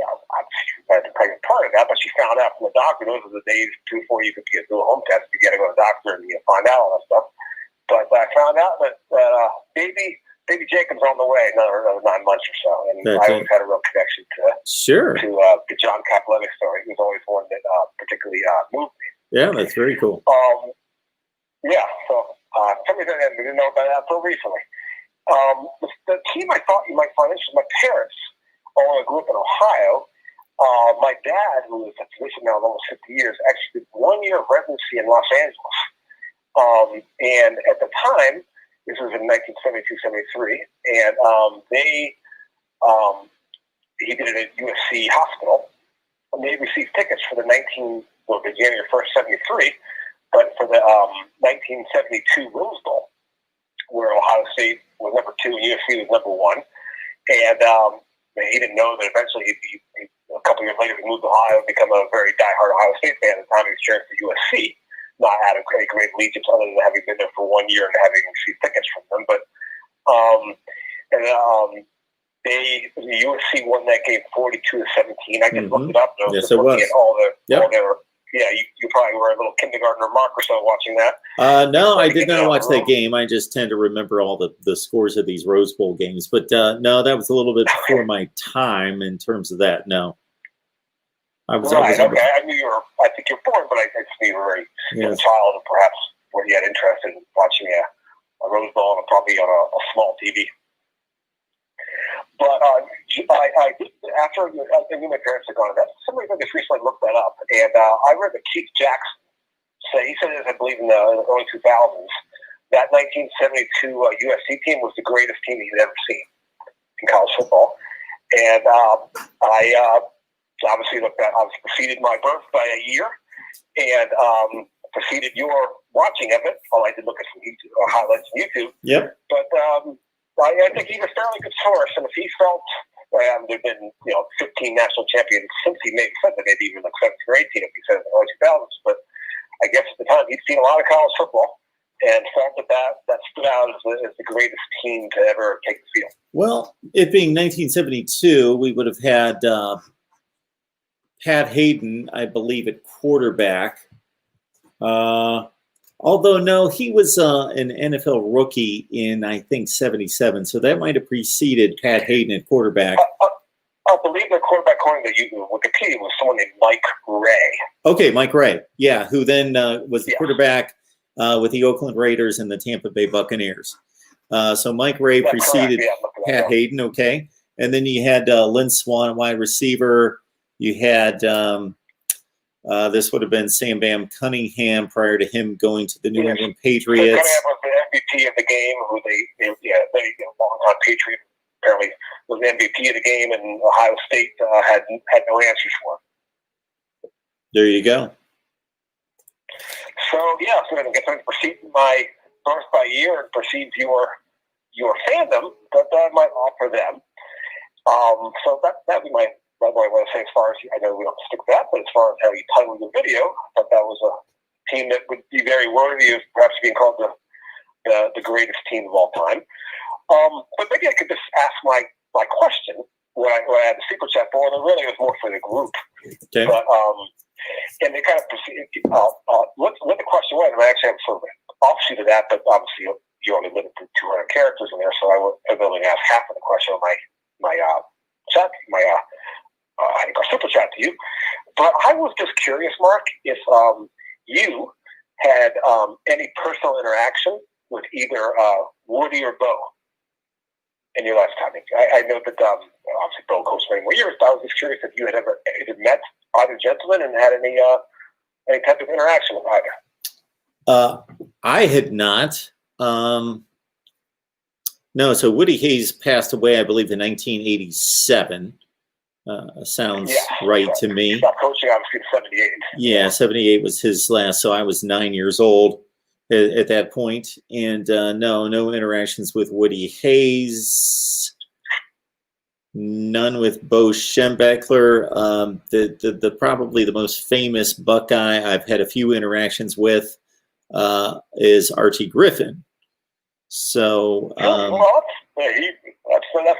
I had the pregnant part of that, but she found out from the doctor. Those are the days before you could do a home test. You got to go to the doctor and find out all that stuff. But I found out that baby Jacob's on the way, another 9 months or so, and I always had a real connection to the John Cappelletti story. It was always one that particularly moved me. Yeah, that's very cool. Yeah, so something that I didn't know about that until recently. The team I thought you might find interesting, my parents, although I grew up in Ohio, my dad, who was a physician now almost 50 years, actually did 1 year of residency in Los Angeles. And at the time, this was in 1972-73, and he did it at USC Hospital. And they received tickets for the January 1st, 73, but for the 1972 Rose Bowl, where Ohio State was number 2 and USC was number 1. And he didn't know that eventually a couple years later, he moved to Ohio and become a very diehard Ohio State fan. At the time, he was cheering for USC, not out of great allegiance other than having been there for 1 year and having received tickets from them. But the USC won that game 42-17. I just looked it up. Yes, it was. You probably were a little kindergartner Mark or so watching that. No, I did not watch that game. I just tend to remember all the scores of these Rose Bowl games. But no, that was a little bit before my time in terms of that. No. I knew you were. I think you're born, but I think you were a child, and perhaps where you had interest in watching a Rose Bowl and probably on a small TV. But I did, after I knew my parents had gone to that, somebody just recently looked that up, and I read that Keith Jackson he said this, I believe, in the early 2000s, that 1972 USC team was the greatest team he'd ever seen in college football. And I obviously preceded my birth by a year, and preceded your watching of it. All I did look at some YouTube, highlights on YouTube. Yep. But I think he's a fairly good source, and if he felt there've been 15 national champions since he said that maybe even like 17 or 18 if he said in the early 2000s. But I guess at the time he'd seen a lot of college football and felt that stood out as the greatest team to ever take the field. Well, it being 1972, we would have had Pat Hayden, I believe, at quarterback. Although, no, he was an NFL rookie in, I think, 77. So that might have preceded Pat Hayden at quarterback. I believe the quarterback, according to Wikipedia, was someone named Mike Ray. Okay, Mike Ray. Yeah, who then was the quarterback with the Oakland Raiders and the Tampa Bay Buccaneers. So Mike Ray preceded Pat Hayden, okay. And then you had Lynn Swann, wide receiver. You had... this would have been Sam Bam Cunningham prior to him going to the New England Patriots. Cunningham was the MVP of the game, who they long-time Patriot, apparently was the MVP of the game, and Ohio State had no answers for him. There you go. So, yeah, so I guess I'm proceeding my birth by year and precedes your your fandom that I might offer them. So that'd be my what I want to say as far as, I know we don't stick with that, but as far as how you titled the video, I thought that was a team that would be very worthy of perhaps being called the greatest team of all time. But maybe I could just ask my question when I had the super chat for, and it really was more for the group. Okay. But and they kind of proceeded. What the question was, and I actually have sort of an offshoot of that, but obviously you only limit to 200 characters in there, so I was only ask half of the question on my chat, I think our super chat to you. But I was just curious, Mark, if you had any personal interaction with either Woody or Bo in your lifetime. I know that obviously Bo coached many more years, but I was just curious if you had ever met either gentleman and had any type of interaction with either. I had not. No, so Woody Hayes passed away, I believe, in 1987. Sounds right to me. Stopped coaching, obviously, in 78. Yeah, 78 was his last, so I was 9 years old at that point. And no interactions with Woody Hayes. None with Bo Schembechler. The probably the most famous Buckeye I've had a few interactions with is Archie Griffin. So that's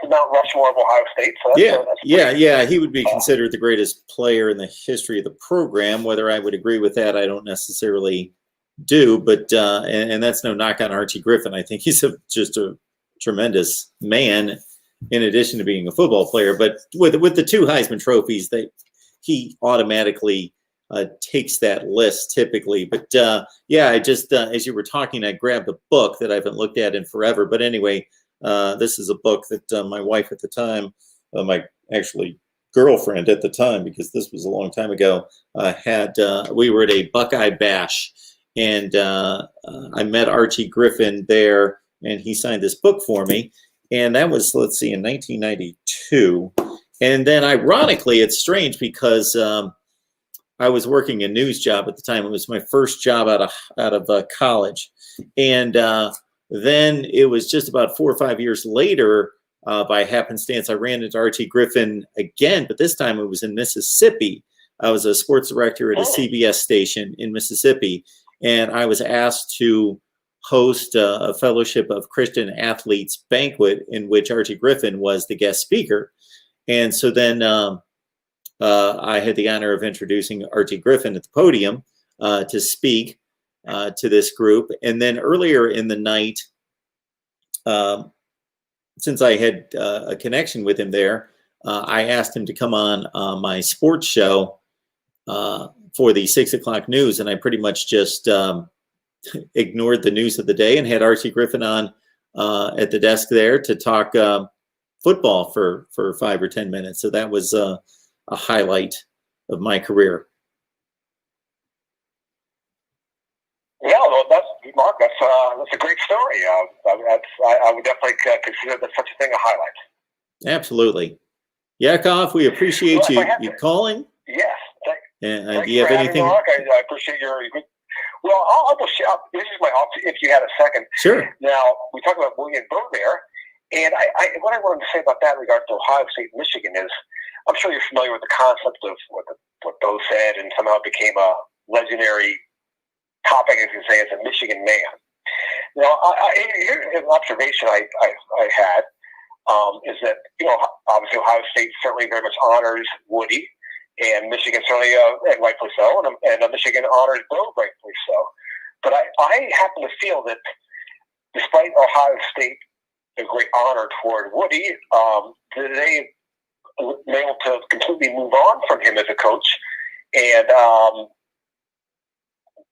the Mount Rushmore of Ohio State. So yeah, he would be considered the greatest player in the history of the program. Whether I would agree with that, I don't necessarily do. But and that's no knock on Archie Griffin. I think he's just a tremendous man, in addition to being a football player. But with the 2 Heisman trophies, he automatically takes that list typically. But I just as you were talking, I grabbed a book that I haven't looked at in forever. But anyway, this is a book that my wife at the time, my actually girlfriend at the time, because this was a long time ago, had. We were at a Buckeye Bash, and I met Archie Griffin there, and he signed this book for me. And that was, let's see, in 1992. And then ironically, it's strange because I was working a news job at the time. It was my first job out of college. And then it was just about 4 or 5 years later, by happenstance, I ran into Archie Griffin again, but this time it was in Mississippi. I was a sports director at a CBS station in Mississippi, and I was asked to host a Fellowship of Christian Athletes banquet in which Archie Griffin was the guest speaker. And so then I had the honor of introducing Archie Griffin at the podium to speak to this group. And then earlier in the night, since I had a connection with him there, I asked him to come on my sports show for the 6 o'clock news. And I pretty much just ignored the news of the day and had Archie Griffin on at the desk there to talk football for 5 or 10 minutes. So that was a highlight of my career. Yeah, well, Mark. That's a great story. I would definitely consider that such a thing a highlight. Absolutely, Yakov. We appreciate you calling. Yes. Do you have anything? Mark. I appreciate your. Well, I'll just share. This is my option. If you had a second. Sure. Now we talked about William Bo there, and what I wanted to say about that in regards to Ohio State, Michigan is, I'm sure you're familiar with the concept of what Bo said, and somehow it became a legendary topic, as you say, as a Michigan man. Now, here's an observation I had is that, obviously Ohio State certainly very much honors Woody, and Michigan certainly, and rightfully so, and Michigan honors Bo, rightfully so. But I happen to feel that despite Ohio State, a great honor toward Woody, they were able to completely move on from him as a coach and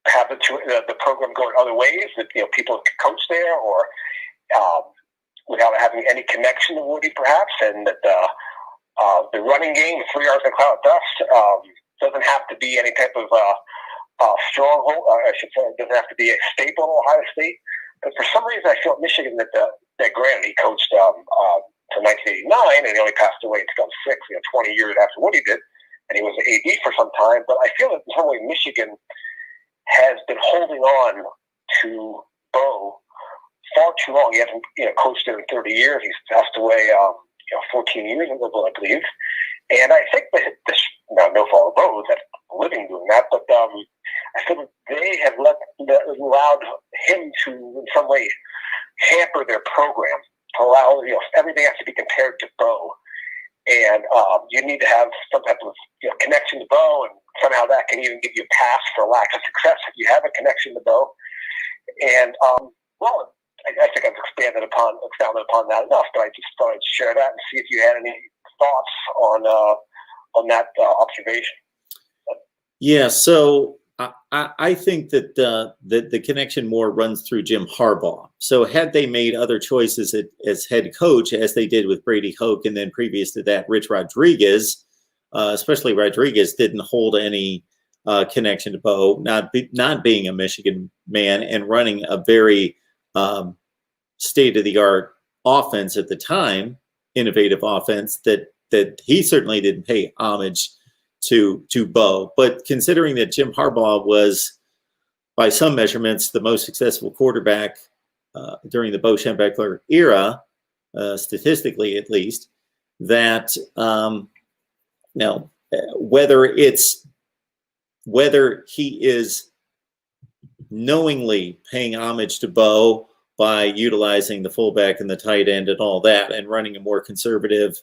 have the program going other ways, that people could coach there, or without having any connection to Woody, perhaps, and that the running game, 3 yards in cloud dust, doesn't have to be any type of stronghold. I should say, it doesn't have to be a staple in Ohio State. But for some reason, I feel at Michigan that granted he coached to 1989, and he only passed away in 2006, 20 years after Woody did, and he was an AD for some time. But I feel that in some way Michigan has been holding on to Bo far too long. He hasn't coached there in 30 years. He's passed away 14 years ago, I believe. And I think that this, no fault of Bo, that's living doing that, but I think they have allowed him to, in some way, hamper their program, to allow everything has to be compared to Bo. And you need to have some type of connection to Bo, and somehow that can even give you a pass for lack of success if you have a connection to Bo. And well, I think I've expounded upon that enough, but I just thought I'd share that and see if you had any thoughts on that observation. Yeah, so I think that the connection more runs through Jim Harbaugh. So had they made other choices as head coach, as they did with Brady Hoke, and then previous to that, Rich Rodriguez, especially Rodriguez, didn't hold any connection to Bo, not being a Michigan man and running a very state-of-the-art offense at the time, innovative offense, that he certainly didn't pay homage to Bo. But considering that Jim Harbaugh was, by some measurements, the most successful quarterback during the Bo Schembechler era, statistically at least, that whether he is knowingly paying homage to Bo by utilizing the fullback and the tight end and all that and running a more conservative,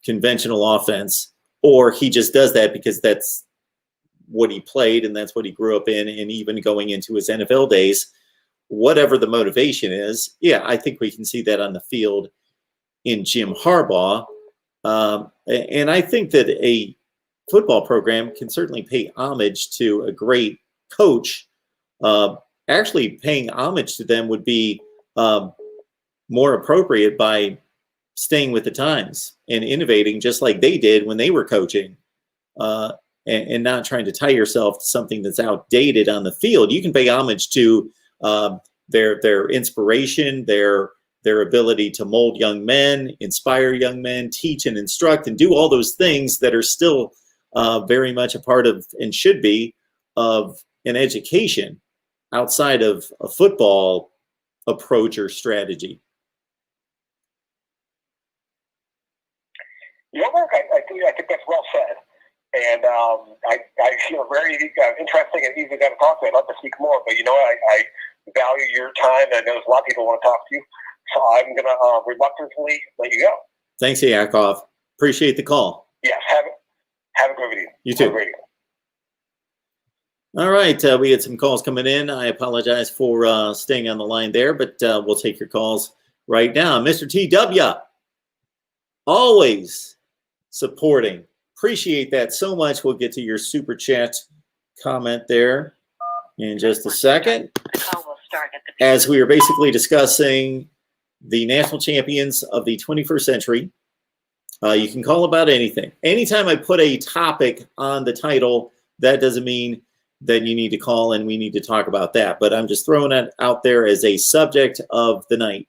conventional offense, or he just does that because that's what he played and that's what he grew up in, and even going into his NFL days, whatever the motivation is, yeah, I think we can see that on the field in Jim Harbaugh. And I think that a football program can certainly pay homage to a great coach. Actually, paying homage to them would be more appropriate by staying with the times and innovating just like they did when they were coaching, and not trying to tie yourself to something that's outdated on the field. You can pay homage to their inspiration, their ability to mold young men, inspire young men, teach and instruct, and do all those things that are still very much a part of, and should be, of an education outside of a football approach or strategy. Mark, I think that's well said. And I feel very interesting and easy to talk to. I'd love to speak more, but I value your time, and I know there's a lot of people want to talk to you. So I'm going to reluctantly let you go. Thanks, Yakov. Appreciate the call. Yes, have a good video. You too. All right, we had some calls coming in. I apologize for staying on the line there, but we'll take your calls right now. Mr. TW, always supporting. Appreciate that so much. We'll get to your super chat comment there in just a second. As we are basically discussing the national champions of the 21st century, you can call about anything. Anytime I put a topic on the title, that doesn't mean that you need to call and we need to talk about that. But I'm just throwing it out there as a subject of the night.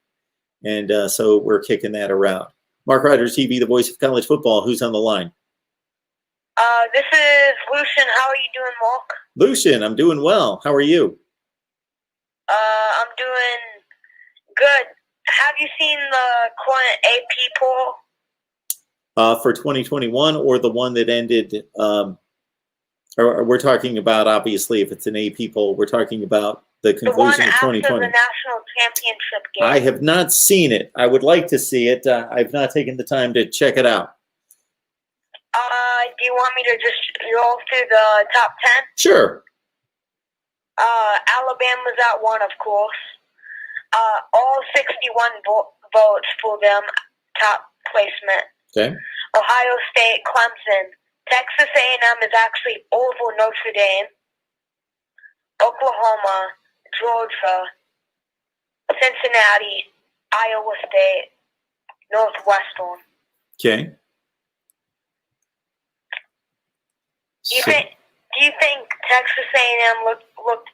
And so we're kicking that around. MarkRogersTV, the voice of college football. Who's on the line? This is Lucian. How are you doing, Mark? Lucian, I'm doing well. How are you? I'm doing good. Have you seen the current AP poll? For 2021, or the one that ended? Or we're talking about, obviously, if it's an AP poll, we're talking about the conclusion of 2020. The national championship game. I have not seen it. I would like to see it. I've not taken the time to check it out. Do you want me to just roll through the top 10? Sure. Alabama's at 1, of course. All 61 votes for them, top placement. Okay. Ohio State, Clemson. Texas A&M is actually over Notre Dame. Oklahoma, Georgia, Cincinnati, Iowa State, Northwestern. Okay. Do you think Texas A&M looked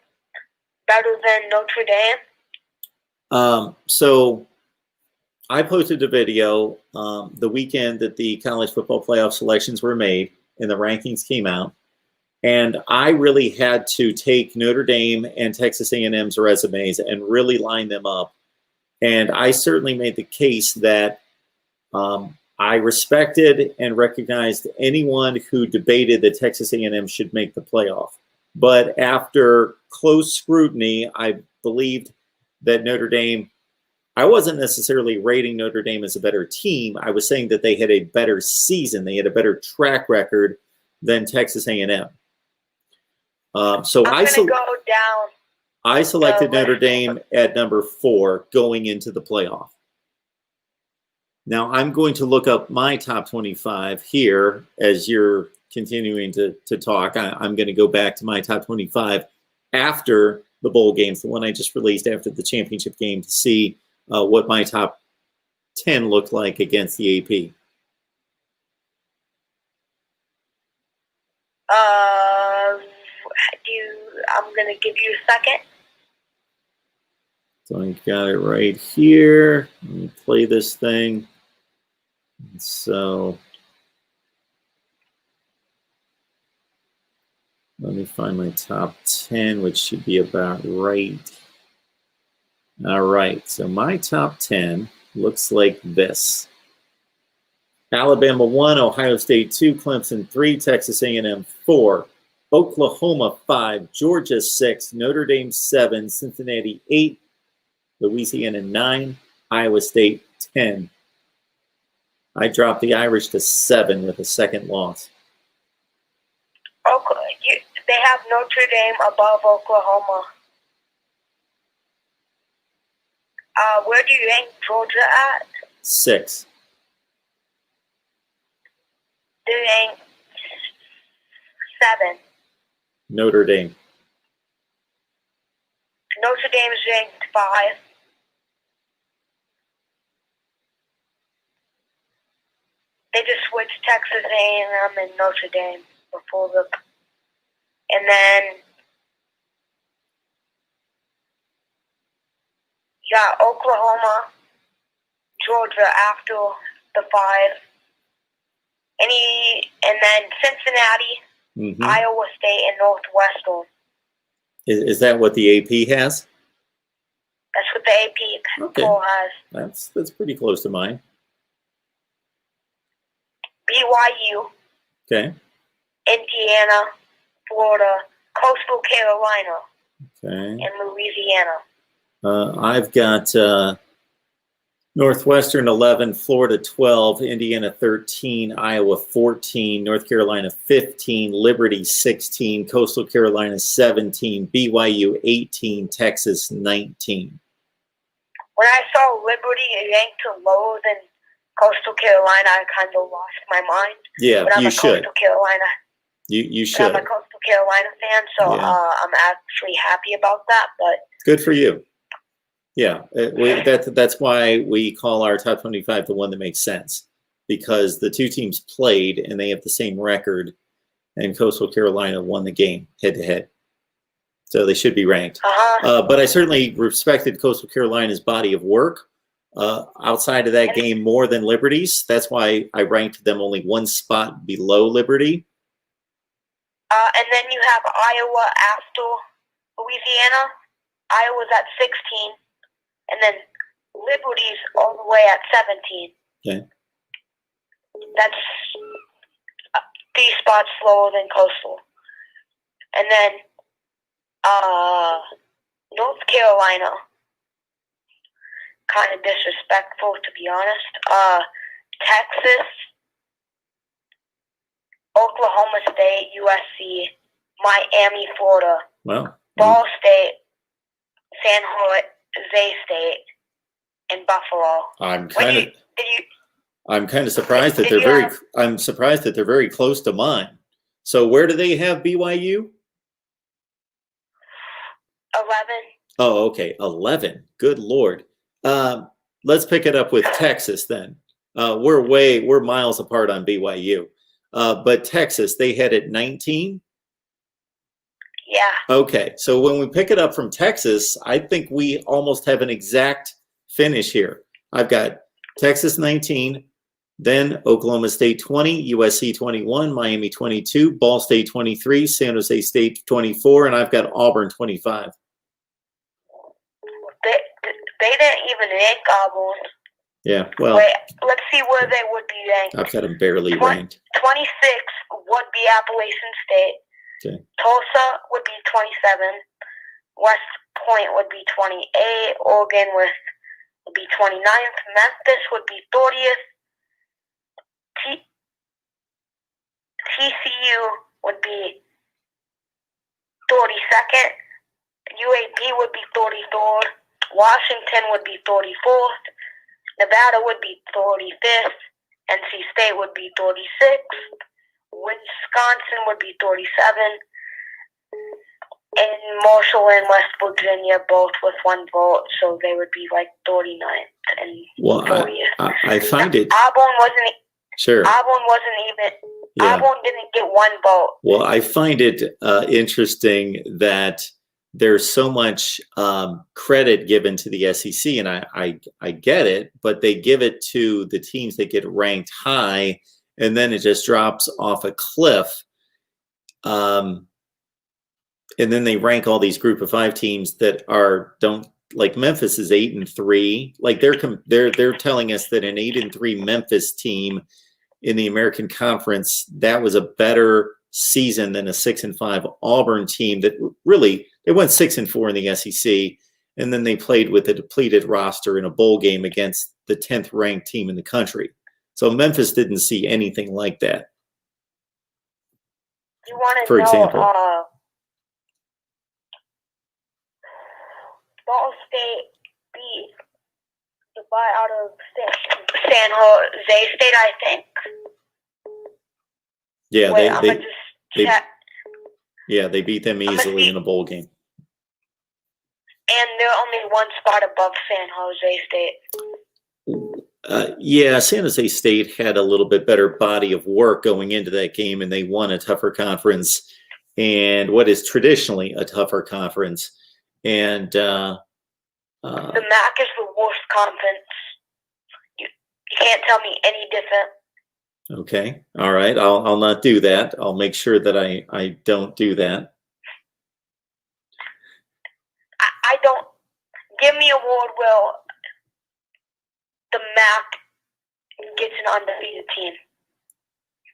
better than Notre Dame? So I posted a video the weekend that the college football playoff selections were made and the rankings came out. And I really had to take Notre Dame and Texas A&M's resumes and really line them up. And I certainly made the case that I respected and recognized anyone who debated that Texas A&M should make the playoff. But after close scrutiny, I believed that Notre Dame, I wasn't necessarily rating Notre Dame as a better team. I was saying that they had a better season. They had a better track record than Texas A&M. So I'm going to go down. I selected Notre Dame at number 4 going into the playoff. Now I'm going to look up my top 25 here as you're continuing to talk. I'm going to go back to my top 25 after the bowl games, the one I just released after the championship game, to see what my top 10 looked like against the AP. I'm going to give you a second. So I got it right here. Let me play this thing. So let me find my top 10, which should be about right. All right, so my top 10 looks like this. Alabama 1, Ohio State 2, Clemson 3, Texas A&M 4, Oklahoma 5, Georgia 6, Notre Dame 7, Cincinnati 8, Louisiana 9, Iowa State 10. I dropped the Irish to 7 with a second loss. Okay, they have Notre Dame above Oklahoma. Where do you rank Georgia at? 6. They rank 7. Notre Dame. Notre Dame is ranked 5. They just switched Texas A&M and Notre Dame before the, and then you got Oklahoma, Georgia after the 5, and then Cincinnati, Iowa State, and Northwestern. Is that what the AP has? That's what the AP poll has. That's pretty close to mine. BYU, Okay. Indiana, Florida, Coastal Carolina, Okay. and Louisiana. I've got Northwestern 11, Florida 12, Indiana 13, Iowa 14, North Carolina 15, Liberty 16, Coastal Carolina 17, BYU 18, Texas 19. When I saw Liberty ranked lower than Coastal Carolina, I kind of lost my mind. Yeah, but I'm you a should. Coastal Carolina. You should. I'm a Coastal Carolina fan, so Yeah. I'm actually happy about that. But good for you. Yeah, that's why we call our top 25 the one that makes sense, because the two teams played and they have the same record, and Coastal Carolina won the game head-to-head. So they should be ranked. But I certainly respected Coastal Carolina's body of work outside of that game more than Liberty's. That's why I ranked them only one spot below Liberty. And then you have Iowa after Louisiana. Iowa's at 16. And then Liberty's all the way at 17. Okay. That's 3 spots lower than Coastal. And then North Carolina, kind of disrespectful, to be honest. Texas, Oklahoma State, USC, Miami, Florida, Wow. Ball State, San Jose State, and Buffalo. I'm kind of surprised that I'm surprised that they're very close to mine. So where do they have BYU? 11. Oh, okay, 11. Good Lord. Let's pick it up with Texas then. We're miles apart on BYU. But Texas, they had it 19. Yeah. Okay, so when we pick it up from Texas, I think we almost have an exact finish here. I've got Texas 19, Then Oklahoma State 20, USC 21, Miami 22, Ball State 23, San Jose State 24, and I've got Auburn 25. They didn't even rank Auburn. Yeah, well, Wait, let's see where they would be ranked. I've got them barely ranked. 26 would be Appalachian State. Okay. Tulsa would be 27. West Point would be 28. Oregon would be 29th. Memphis would be 30th. TCU would be 32nd. UAB would be 33rd. Washington would be 34th. Nevada would be 35th. NC State would be 36th. Wisconsin would be 37th. And Marshall and West Virginia both with one vote, so they would be like 39th and 40th. I find it. Auburn wasn't. Sure. Auburn wasn't even. Yeah. Auburn didn't get one vote. Well, I find it interesting that there's so much credit given to the SEC, and I get it, but they give it to the teams that get ranked high, and then it just drops off a cliff. And then they rank all these group of 5 teams that don't like Memphis is 8-3. Like they're telling us that an 8-3 Memphis team in the American Conference, that was a better season than a 6-5 Auburn team that really they went 6-4 in the SEC, and then they played with a depleted roster in a bowl game against the 10th ranked team in the country. So Memphis didn't see anything like that. You want to for know? example. Ball State beat the buyout of San Jose State, I think. Yeah, Wait, I'm gonna just check. they beat them easily in a bowl game. And they're only one spot above San Jose State. Yeah, San Jose State had a little bit better body of work going into that game, and they won a tougher conference, and what is traditionally a tougher conference. And the MAC is the worst conference. You can't tell me any different. Okay, all right. I'll not do that. I'll make sure that I don't do that. I don't. Give me a world where the MAC gets an undefeated team,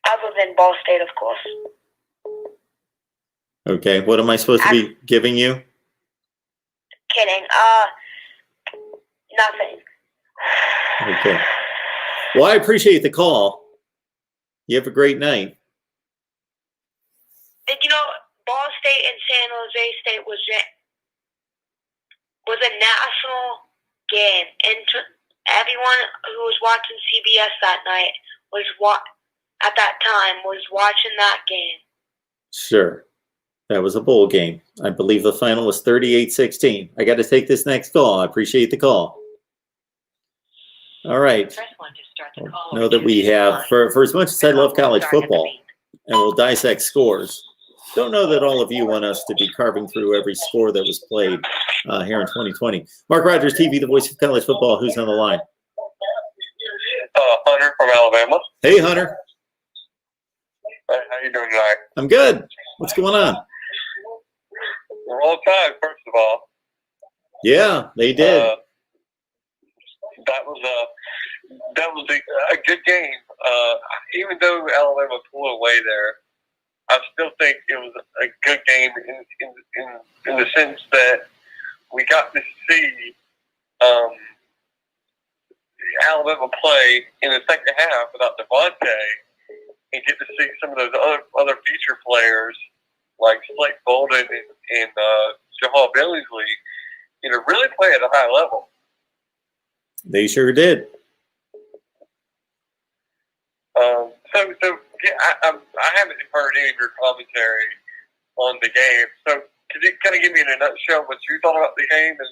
other than Ball State, of course. Okay, what am I supposed to be giving you? Kidding. Nothing. Okay. Well, I appreciate the call. You have a great night. Did you know Ball State and San Jose State was a national game, and everyone who was watching CBS that night was watching that game. Sure. That was a bowl game. I believe the final was 38-16. I got to take this next call. I appreciate the call. All right. Know that we have, for as much as I love college football, and we'll dissect scores, don't know that all of you want us to be carving through every score that was played here in 2020. Mark Rogers TV, the voice of college football. Who's on the line? Hunter from Alabama. Hey, Hunter. Hey, how you doing tonight? I'm good. What's going on? Roll Tide, first of all. Yeah, they did. That was a good game. Even though Alabama pulled away there, I still think it was a good game in the sense that we got to see Alabama play in the second half without Devonta, and get to see some of those other feature players like Slate Bolden and Jahal Billingsley, really play at a high level. They sure did. I haven't heard any of your commentary on the game. So could you kind of give me in a nutshell what you thought about the game and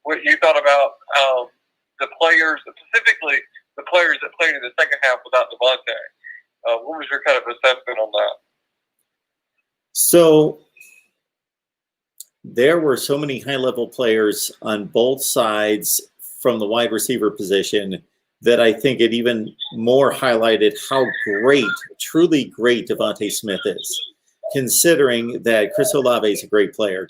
what you thought about the players, specifically the players that played in the second half without Devonta? What was your kind of assessment on that? So there were so many high-level players on both sides from the wide receiver position that I think it even more highlighted how great, truly great Devonta Smith is, considering that Chris Olave is a great player.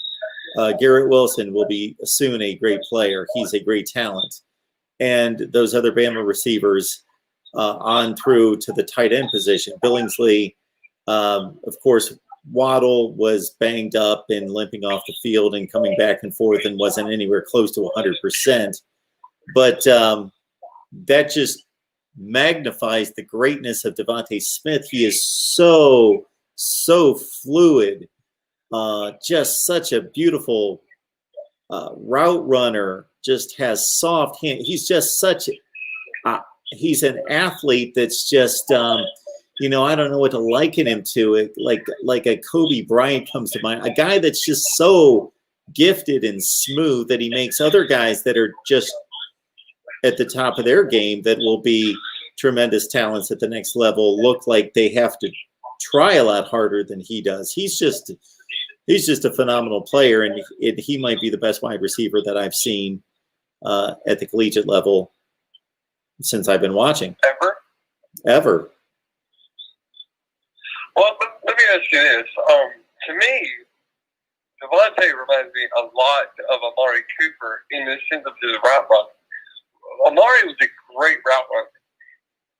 Garrett Wilson will be soon a great player. He's a great talent. And those other Bama receivers on through to the tight end position. Billingsley, of course, Waddle was banged up and limping off the field and coming back and forth and wasn't anywhere close to 100%. But that just magnifies the greatness of Devonta Smith. He is so fluid, just such a beautiful route runner, just has soft hand. He's just such he's an athlete that's just I don't know what to liken him to. It like a Kobe Bryant comes to mind, a guy that's just so gifted and smooth that he makes other guys that are just at the top of their game that will be tremendous talents at the next level look like they have to try a lot harder than he does. He's just a phenomenal player, and he might be the best wide receiver that I've seen at the collegiate level since I've been watching. Ever. Well, let me ask you this. To me, Devonta reminds me a lot of Amari Cooper in the sense of his route running. Amari was a great route runner.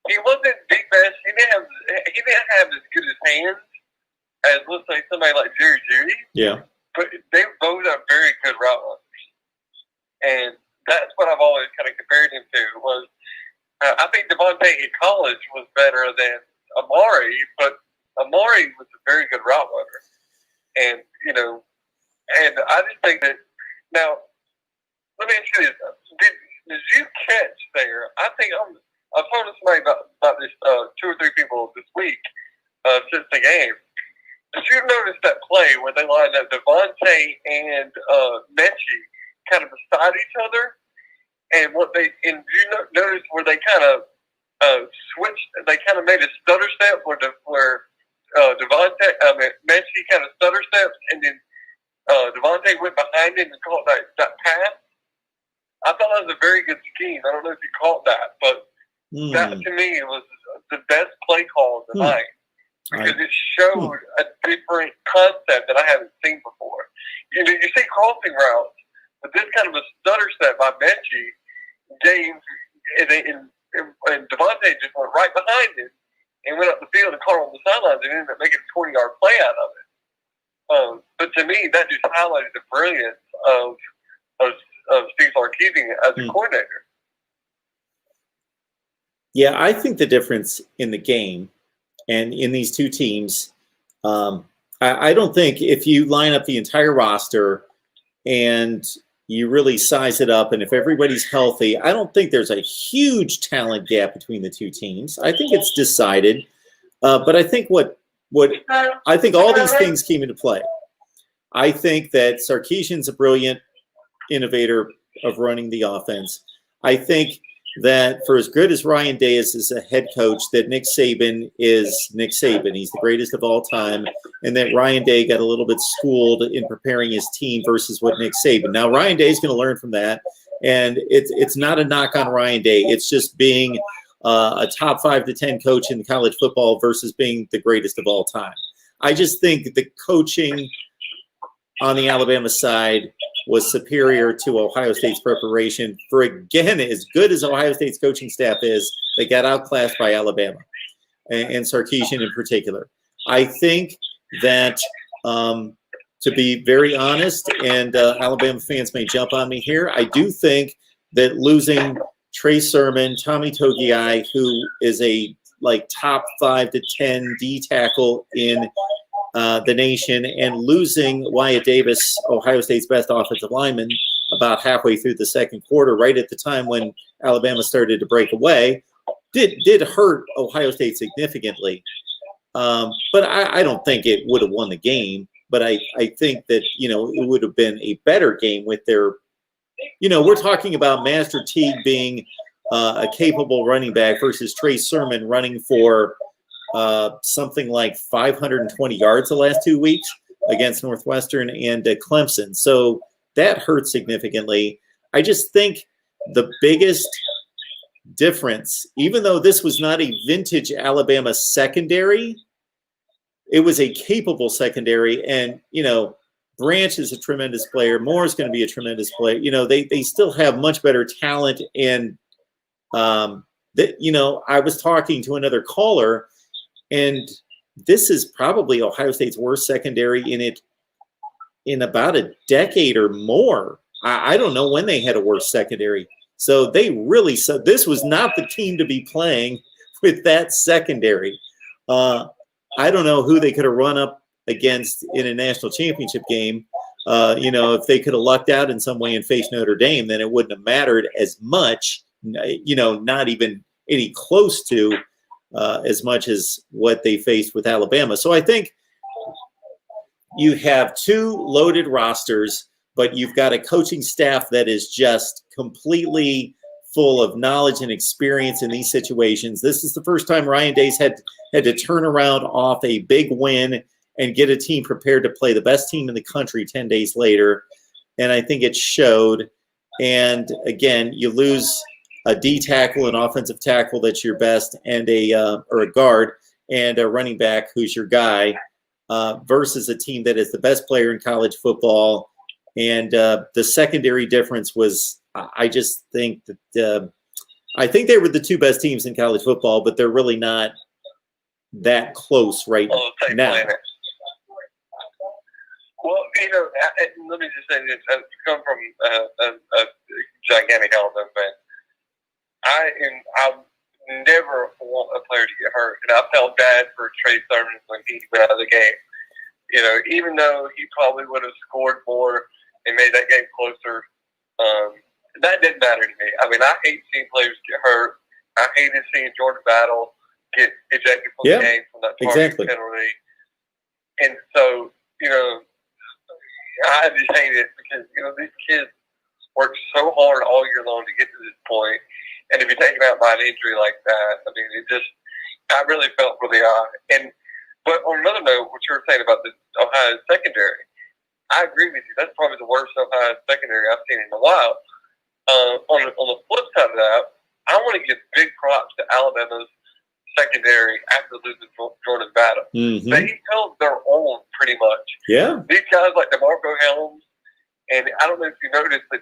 He wasn't big best. He didn't have as good as hands as, let's say, somebody like Jerry Judy. Yeah. But they both are very good route runners. And that's what I've always kind of compared him to was I think Devonta in college was better than Amari, but Amari was a very good route runner. And, and I just think that, now, let me ask you this. Did you catch there? I think I've told somebody about this, 2 or 3 people this week since the game. Did you notice that play where they lined up Devonta and Mechie kind of beside each other? And did you notice where they kind of switched? They kind of made a stutter step where Mechie kind of stutter stepped, and then Devonta went behind him and caught that pass. I thought that was a very good scheme. I don't know if you caught that, but that to me was the best play call of the night because it showed a different concept that I haven't seen before. You see crossing routes, but this kind of a stutter step by Mechie gave, and Devonta just went right behind him and went up the field and caught him on the sidelines and ended up making a 20-yard play out of it. But to me, that just highlighted the brilliance of Steve Sarkisian as a coordinator. Yeah, I think the difference in the game and in these two teams, I don't think if you line up the entire roster and you really size it up, and if everybody's healthy, I don't think there's a huge talent gap between the two teams. I think it's decided. But I think I think all these things came into play. I think that Sarkisian's a brilliant innovator of running the offense. I think that for as good as Ryan Day is as a head coach, that Nick Saban is Nick Saban. He's the greatest of all time. And that Ryan Day got a little bit schooled in preparing his team versus what Nick Saban. Now, Ryan Day is going to learn from that. And it's not a knock on Ryan Day. It's just being a top 5 to 10 coach in college football versus being the greatest of all time. I just think the coaching on the Alabama side was superior to Ohio State's preparation. For, again, as good as Ohio State's coaching staff is, they got outclassed by Alabama, and Sarkisian in particular. I think that, to be very honest, and Alabama fans may jump on me here, I do think that losing Trey Sermon, Tommy Togiai, who is a top 5 to 10 D tackle in the nation, and losing Wyatt Davis, Ohio State's best offensive lineman, about halfway through the second quarter, right at the time when Alabama started to break away, did hurt Ohio State significantly. But I don't think it would have won the game. But I think that, it would have been a better game with their, we're talking about Master Teague being a capable running back versus Trey Sermon running for something like 520 yards the last 2 weeks against Northwestern and Clemson. So that hurt significantly. I just think the biggest difference, even though this was not a vintage Alabama secondary, it was a capable secondary. And, Branch is a tremendous player. Moore is going to be a tremendous player. They still have much better talent. And, I was talking to another caller, and this is probably Ohio State's worst secondary in about a decade or more. I don't know when they had a worse secondary. So this was not the team to be playing with that secondary. I don't know who they could have run up against in a national championship game. If they could have lucked out in some way and faced Notre Dame, then it wouldn't have mattered as much, not even any close to as much as what they faced with Alabama. So I think you have two loaded rosters, but you've got a coaching staff that is just completely full of knowledge and experience in these situations. This is the first time Ryan Day's had to turn around off a big win and get a team prepared to play the best team in the country 10 days later. And I think it showed. And again, you lose a D tackle, an offensive tackle that's your best, and a guard and a running back who's your guy, versus a team that is the best player in college football. And the secondary difference was, I just think that I think they were the two best teams in college football, but they're really not that close right now. Well, let me just say this. I come from a gigantic Alabama fan. I never want a player to get hurt, and I felt bad for Trey Sermon when he went out of the game. Even though he probably would have scored more and made that game closer, that didn't matter to me. I mean, I hate seeing players get hurt. I hated seeing Jordan Battle get ejected from the game from that targeting penalty. And so, I just hate it because, these kids work so hard all year long to get to this point. And if you're taken out by an injury like that, I mean, I really felt for the eye. But on another note, what you were saying about the Ohio secondary, I agree with you. That's probably the worst Ohio secondary I've seen in a while. On the flip side of that, I want to give big props to Alabama's secondary after losing Jordan Battle. Mm-hmm. They held their own pretty much. Yeah. These guys like DeMarco Helms, and I don't know if you noticed, but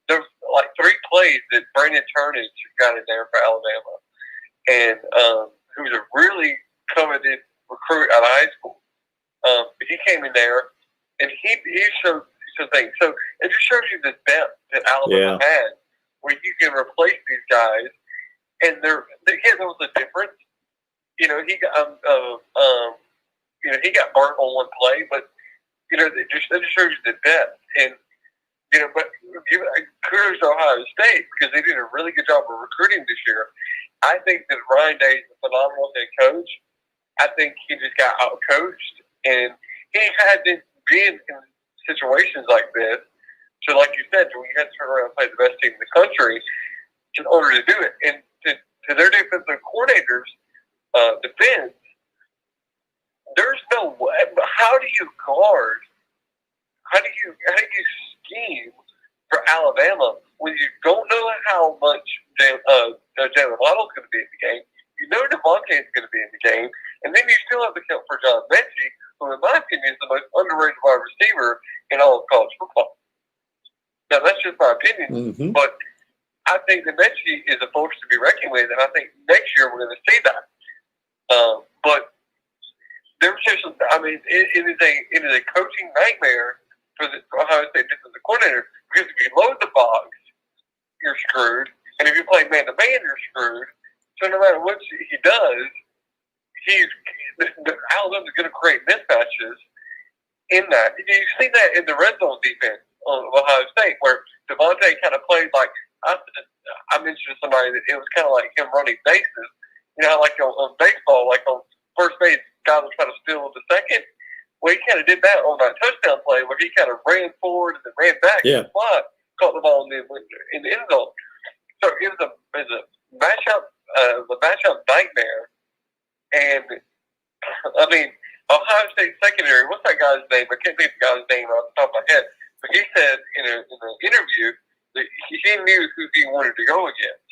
there's like 3 plays that Brandon Turnage got in there for Alabama, and who's a really coveted recruit out of high school. He came in there, and he showed some things. So it just shows you the depth that Alabama had, where you can replace these guys. And there was a difference. He got he got burnt on one play, but it just shows you the depth. And but kudos to Ohio State because they did a really good job of recruiting this year. I think that Ryan Day is a phenomenal head coach. I think he just got out coached, and he hasn't been in situations like this. So, like you said, when you had to turn around and play the best team in the country in order to do it, and to their defensive coordinators' defense, there's no way. How do you guard? How do you scheme for Alabama when you don't know how much Jalen Waddle's going to be in the game? You know Devonta is going to be in the game, and then you still have to count for John Mechie, who, in my opinion, is the most underrated wide receiver in all of college football. Now, that's just my opinion, but I think that Mechie is a force to be reckoned with, and I think next year we're going to see that. But there's just, it is a coaching nightmare for the Ohio State defensive coordinator because if you load the box, you're screwed, and if you play man-to-man, you're screwed. So no matter what he does, Alabama's going to create mismatches in that. You see that in the red zone defense of Ohio State, where Devonta kind of played like, I mentioned to somebody that it was kind of like him running bases. Like on baseball, like on first base, guys will try to steal the second. Well, he kind of did that on that touchdown play where he kind of ran forward and then ran back and caught the ball in the end zone. So it was a matchup nightmare. And Ohio State secondary, what's that guy's name? I can't think of the guy's name off the top of my head. But he said in an interview that he knew who he wanted to go against.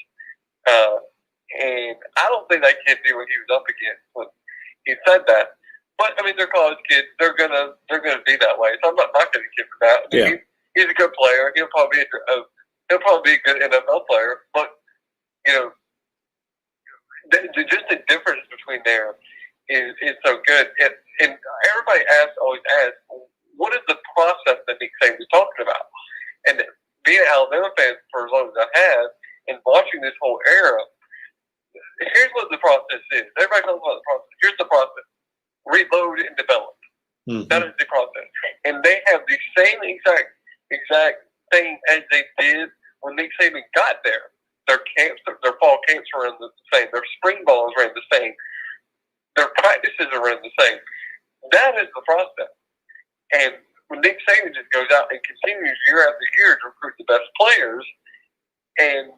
And I don't think that kid knew what he was up against when he said that. But I mean, they're college kids; they're gonna be that way. So I'm not knocking the kid for that. I mean, he's a good player. He'll probably be a good NFL player. But you know, just the difference between there is so good. And everybody always asks, what is the process that Nick Saban's talking about? And being an Alabama fan for as long as I have, and watching this whole era, here's what the process is. Everybody talks about the process. Here's the process: reload and develop. Mm-hmm. That is the process, and they have the same exact thing as they did when Nick Saban got there. Their camps, their fall camps ran the same. Their spring balls ran the same. Their practices are ran the same. That is the process. And when Nick Saban just goes out and continues year after year to recruit the best players, and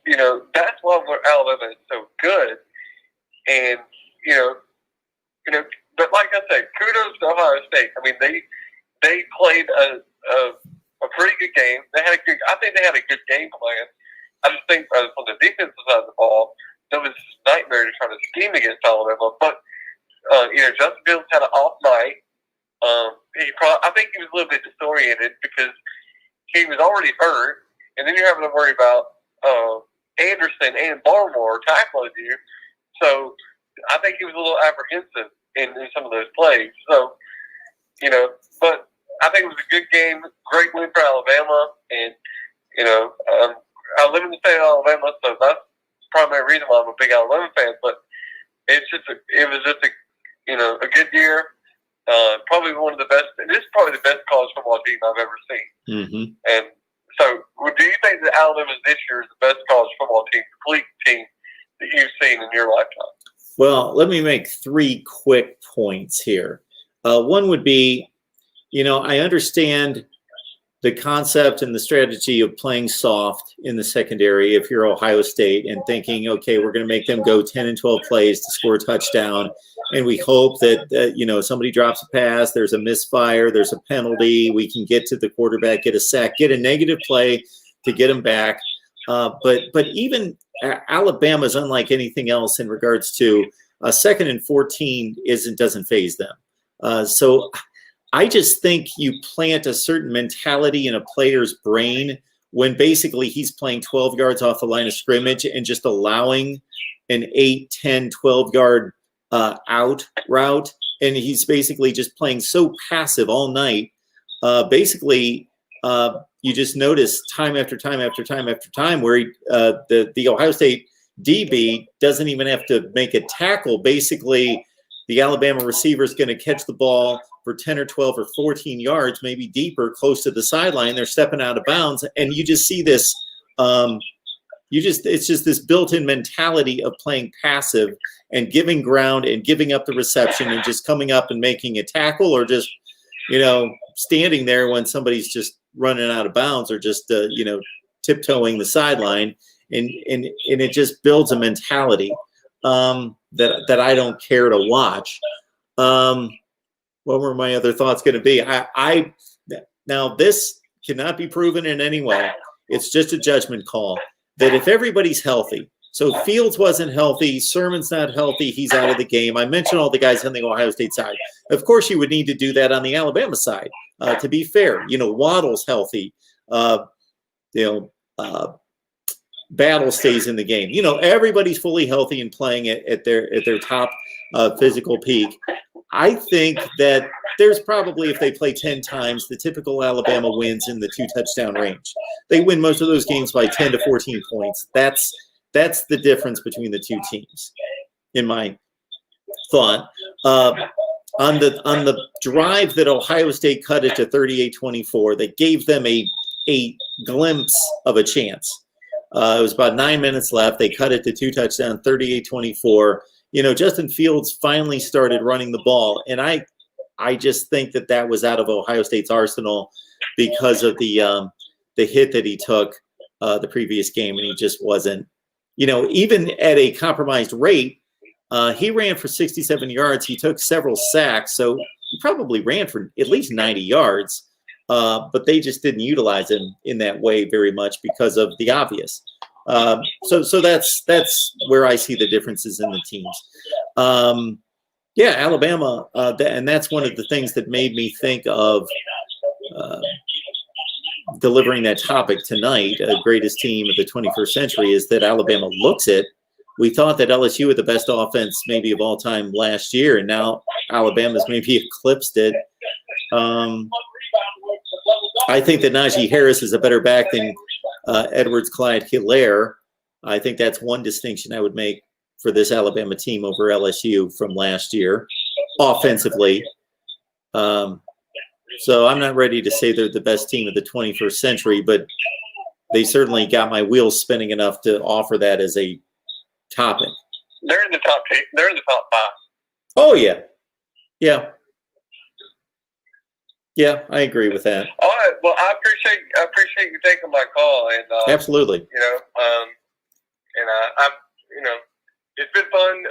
you know, that's why Alabama is so good. And you know, but like I said, kudos to Ohio State. I mean, they played a pretty good game. I think they had a good game plan. I just think on the defensive side of the ball, it was a nightmare to try to scheme against Alabama. But you know, Justin Fields had an off night. I think he was a little bit disoriented because he was already hurt, and then you're having to worry about Anderson and Barmore tackling you. So I think he was a little apprehensive in some of those plays. So, you know, but I think it was a good game, great win for Alabama, and you know, I live in the state of Alabama, so that's the primary reason why I'm a big Alabama fan. But it was just a good year. Probably one of the best. This is probably the best college football team I've ever seen. Mm-hmm. And so, do you think that Alabama this year is the best college football team, complete team that you've seen in your lifetime? Well, let me make 3 quick points here. One would be, you know, I understand the concept and the strategy of playing soft in the secondary if you're Ohio State and thinking, okay, we're going to make them go 10 and 12 plays to score a touchdown. And we hope that, you know, somebody drops a pass, there's a misfire, there's a penalty, we can get to the quarterback, get a sack, get a negative play to get them back. But even Alabama is unlike anything else in regards to 2nd and 14 doesn't faze them. So I just think you plant a certain mentality in a player's brain when basically he's playing 12 yards off the line of scrimmage and just allowing an 8, 10, 12-yard out route. And he's basically just playing so passive all night. Basically, you just notice time after time after time after time where the Ohio State DB doesn't even have to make a tackle. Basically, the Alabama receiver is going to catch the ball for 10 or 12 or 14 yards, maybe deeper, close to the sideline. They're stepping out of bounds. And you just see this, it's just this built-in mentality of playing passive and giving ground and giving up the reception and just coming up and making a tackle or just, you know, standing there when somebody's just running out of bounds or just, you know, tiptoeing the sideline. And it just builds a mentality that I don't care to watch. What were my other thoughts going to be? Now this cannot be proven in any way. It's just a judgment call that if everybody's healthy, so Fields wasn't healthy, Sermon's not healthy, he's out of the game. I mentioned all the guys on the Ohio State side. Of course, you would need to do that on the Alabama side. To be fair, you know, Waddle's healthy. Battle stays in the game. You know, everybody's fully healthy and playing at their top physical peak. I think that there's probably, if they play 10 times, the typical Alabama wins in the 2-touchdown range. They win most of those games by 10 to 14 points. That's the difference between the two teams, in my thought. On the drive that Ohio State cut it to 38-24, that gave them a glimpse of a chance. It was about 9 minutes left. They cut it to 2 touchdowns, 38-24. You know, Justin Fields finally started running the ball, and I just think that was out of Ohio State's arsenal because of the hit that he took the previous game, and he just wasn't. You know, even at a compromised rate, he ran for 67 yards. He took several sacks, so he probably ran for at least 90 yards. But they just didn't utilize him in that way very much because of the obvious. So that's where I see the differences in the teams. Yeah, Alabama, and that's one of the things that made me think of delivering that topic tonight, greatest team of the 21st century, is that Alabama looks it. We thought that LSU had the best offense maybe of all time last year, and now Alabama's maybe eclipsed it. I think that Najee Harris is a better back than Edwards-Clyde-Hilaire. I think that's one distinction I would make for this Alabama team over LSU from last year, offensively. So I'm not ready to say they're the best team of the 21st century, but they certainly got my wheels spinning enough to offer that as a topic. They're in the top 10. They're in the top 5. Oh, yeah. Yeah, I agree with that. All right. Well, I appreciate you taking my call, and absolutely. It's been fun.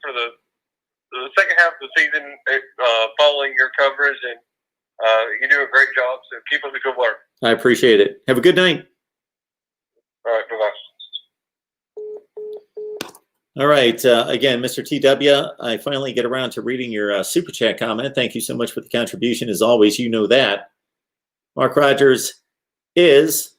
For the second half of the season, following your coverage, and you do a great job. So keep up the good work. I appreciate it. Have a good night. All right. Bye-bye. All right. Again, Mr. TW, I finally get around to reading your Super Chat comment. Thank you so much for the contribution. As always, you know that. Mark Rogers is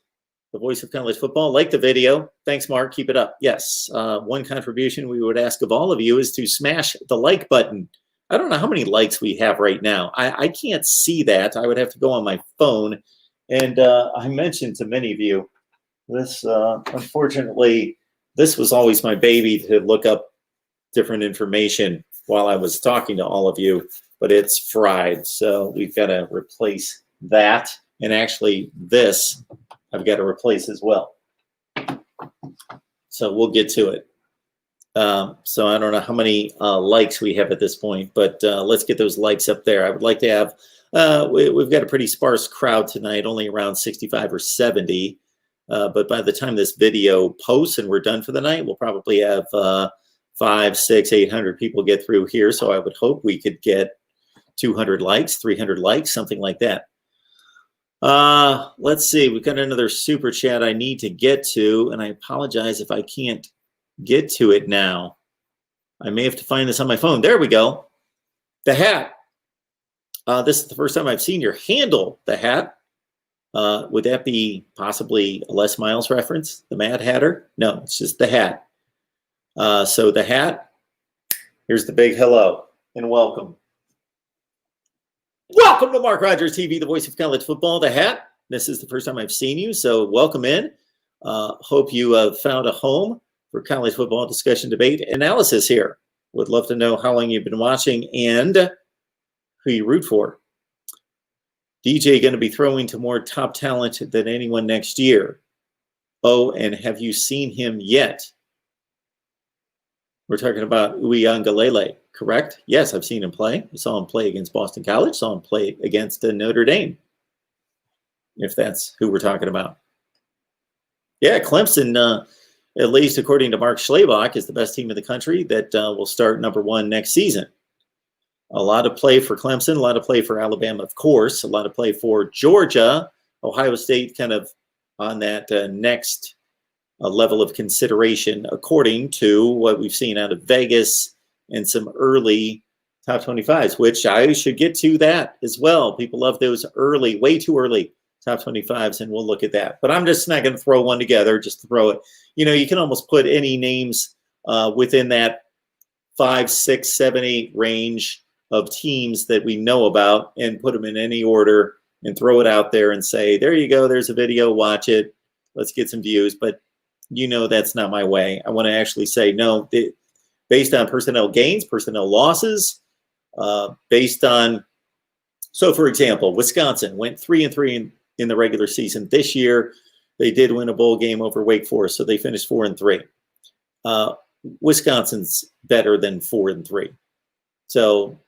the voice of college football. Like the video. Thanks, Mark. Keep it up. Yes. One contribution we would ask of all of you is to smash the like button. I don't know how many likes we have right now. I can't see that. I would have to go on my phone. And I mentioned to many of you this, unfortunately, this was always my baby to look up different information while I was talking to all of you, but it's fried. So we've got to replace that. And actually this I've got to replace as well. So we'll get to it. So I don't know how many likes we have at this point, but let's get those likes up there. I would like to have, we've got a pretty sparse crowd tonight, only around 65 or 70. But by the time this video posts and we're done for the night, we'll probably have 500, 600, 800 people get through here. So I would hope we could get 200 likes, 300 likes, something like that. Let's see. We've got another super chat I need to get to, and I apologize if I can't get to it now. I may have to find this on my phone. There we go. The hat. This is the first time I've seen your handle, the hat. Would that be possibly a Les Miles reference? The Mad Hatter? No, it's just the hat. So the hat, here's the big hello and welcome. Welcome to Mark Rogers TV, the voice of college football, the hat. This is the first time I've seen you, so welcome in. Hope you have found a home for college football discussion, debate, analysis here. Would love to know how long you've been watching and who you root for. DJ going to be throwing to more top talent than anyone next year. Oh, and have you seen him yet? We're talking about Uiagalelei, correct? Yes, I've seen him play. I saw him play against Boston College. Saw him play against Notre Dame, if that's who we're talking about. Yeah, Clemson, at least according to Mark Schlabach, is the best team in the country that will start #1 next season. A lot of play for Clemson, a lot of play for Alabama, of course, a lot of play for Georgia, Ohio State kind of on that next level of consideration, according to what we've seen out of Vegas and some early top 25s, which I should get to that as well. People love those early, way too early top 25s, and we'll look at that. But I'm just not going to throw one together just to throw it. You know, you can almost put any names within that 5, 6, 7, 8 range of teams that we know about and put them in any order and throw it out there and say, there you go, there's a video, watch it, let's get some views. But you know that's not my way. I want to actually say, no, based on personnel gains, personnel losses, based on, so for example, Wisconsin went 3-3 in the regular season. This year, they did win a bowl game over Wake Forest, so they finished 4-3. Wisconsin's better than 4-3. So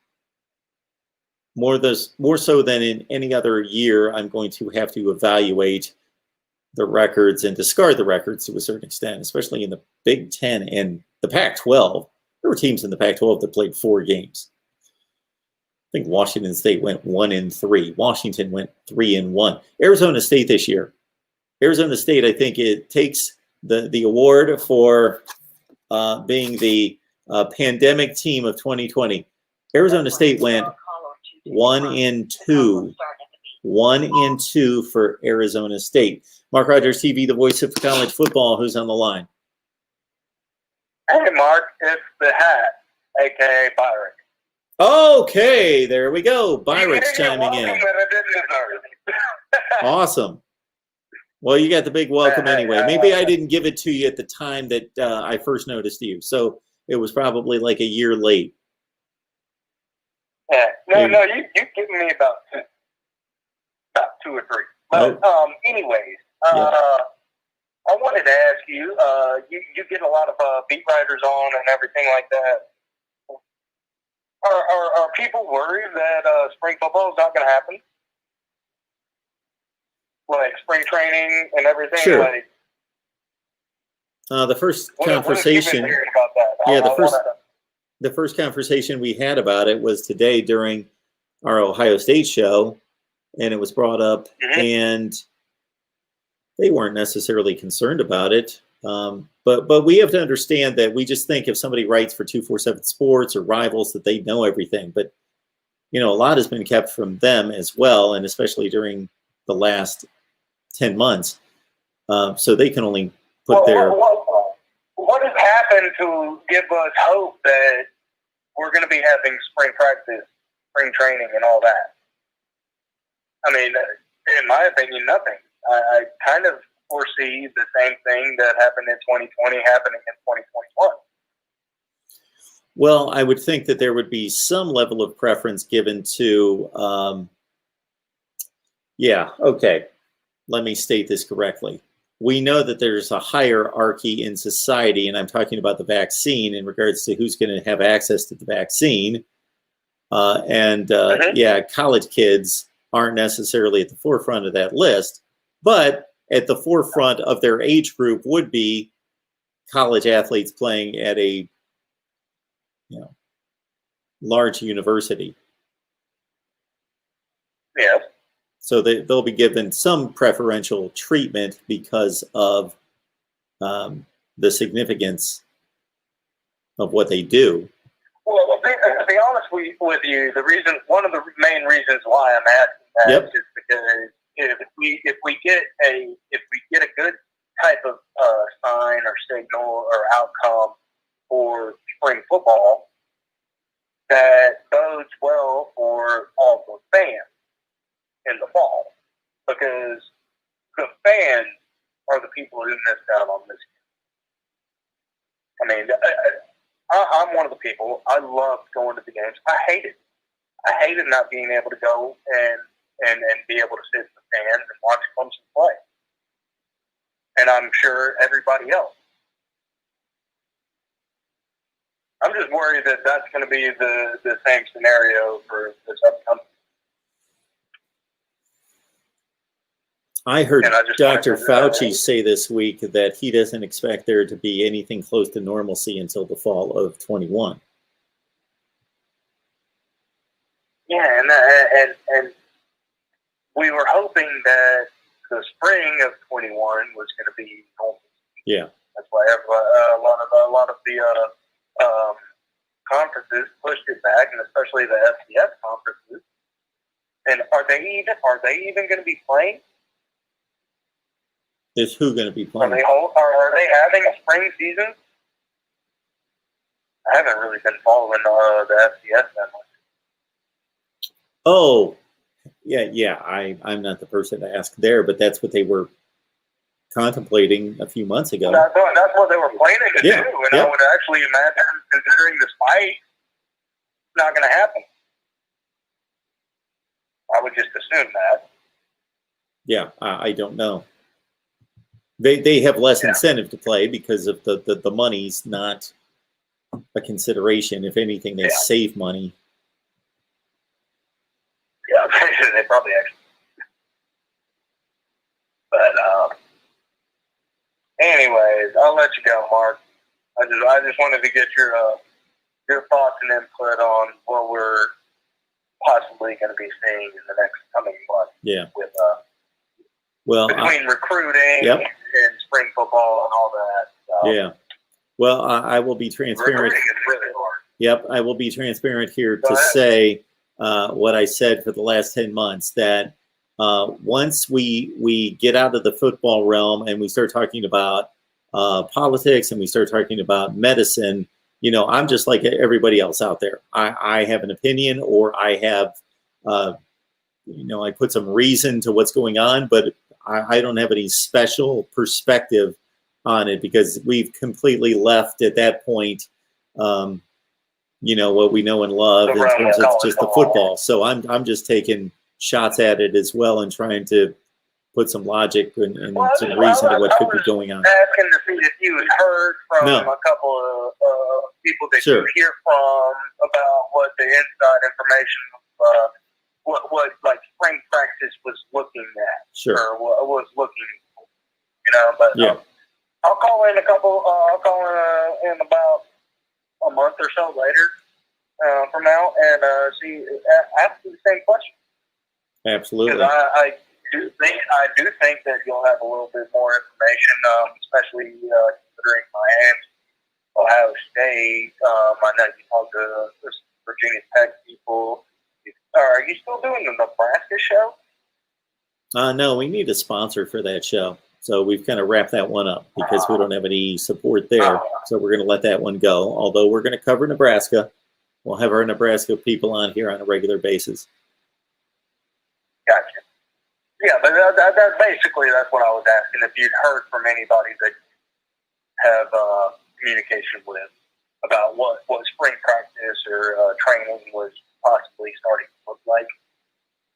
more so than in any other year, I'm going to have to evaluate the records and discard the records to a certain extent, especially in the Big Ten and the Pac-12. There were teams in the Pac-12 that played 4 games. I think Washington State went 1-3. Washington went 3-1. Arizona State this year. Arizona State, I think it takes the award for being the pandemic team of 2020. Arizona State went 1-2. 1-2 for Arizona State. Mark Rogers TV, the voice of college football. Who's on the line? Hey, Mark, it's the Hat, a.k.a. Byron. Okay, there we go. Byron's chiming in. That I didn't deserve. Awesome. Well, you got the big welcome anyway. Maybe I didn't give it to you at the time that I first noticed you, so it was probably like a year late. Yeah, no, you're giving me about 2 or 3. But anyways, I wanted to ask you, you get a lot of beat writers on and everything like that. Are people worried that spring football is not going to happen? Like spring training and everything? Sure. Like, The first what have you been conversation. hearing about that? Yeah, the first conversation we had about it was today during our Ohio State show, and it was brought up, and they weren't necessarily concerned about it. But we have to understand that we just think if somebody writes for 247 Sports or Rivals that they know everything, but a lot has been kept from them as well, and especially during the last 10 months. So they can only put their. What has happened to give us hope that we're going to be having spring practice, spring training, and all that? I mean, in my opinion, nothing. I kind of foresee the same thing that happened in 2020 happening in 2021. Well, I would think that there would be some level of preference given to, let me state this correctly. We know that there's a hierarchy in society, and I'm talking about the vaccine in regards to who's going to have access to the vaccine. College kids aren't necessarily at the forefront of that list, but at the forefront of their age group would be college athletes playing at a large university. Yeah. So they'll be given some preferential treatment because of the significance of what they do. Well, to be honest with you, one of the main reasons why I'm asking that is because if we get a good type of sign or signal or outcome for spring football, that bodes well for all the fans in the fall, because the fans are the people who miss out on this. I mean, I'm one of the people. I love going to the games. I hate it. I hated not being able to go and be able to sit in the stands and watch Clemson play. And I'm sure everybody else. I'm just worried that that's going to be the same scenario for this upcoming. I heard Dr. Fauci say this week that he doesn't expect there to be anything close to normalcy until the fall of 21. Yeah, and we were hoping that the spring of 21 was going to be normal. Yeah, that's why a lot of the conferences pushed it back, and especially the FCS conferences. And are they even going to be playing? Is who going to be playing? Are they having a spring season? I haven't really been following the FCS that much. Oh, yeah. I'm not the person to ask there, but that's what they were contemplating a few months ago. That's what they were planning to do, and I would actually imagine, considering the spike, it's not going to happen. I would just assume that. Yeah, I don't know. They have less incentive to play because of the money's not a consideration. If anything, they save money. Yeah, they probably actually. But anyways, I'll let you go, Mark. I just wanted to get your thoughts and input on what we're possibly going to be seeing in the next coming months. Yeah. With between recruiting and spring football and all that. So. Yeah. Well, I will be transparent. Recruiting is really hard. Yep, I will be transparent here to say what I said for the last 10 months, that once we get out of the football realm and we start talking about politics and we start talking about medicine, you know, I'm just like everybody else out there. I have an opinion, or I have, you know, I put some reason to what's going on, but I don't have any special perspective on it, because we've completely left at that point, you know, what we know and love in terms of just the football. So I'm just taking shots at it as well and trying to put some logic and some reason to what could be going on. Asking to see if you had heard from a couple of people that you hear from about what the inside information of what like spring practice was looking at, or what was looking, you know. But I'll call in I'll call in about a month or so later from now and ask you the same question. Absolutely. Because I do think that you'll have a little bit more information, especially considering Miami, Ohio State. I know you talked to the Virginia Tech people. Are you still doing the Nebraska show? No, we need a sponsor for that show. So we've kind of wrapped that one up because we don't have any support there. So we're going to let that one go. Although we're going to cover Nebraska. We'll have our Nebraska people on here on a regular basis. Gotcha. Yeah, but that's what I was asking. If you'd heard from anybody that have communication with about what spring practice or training was possibly starting to look like.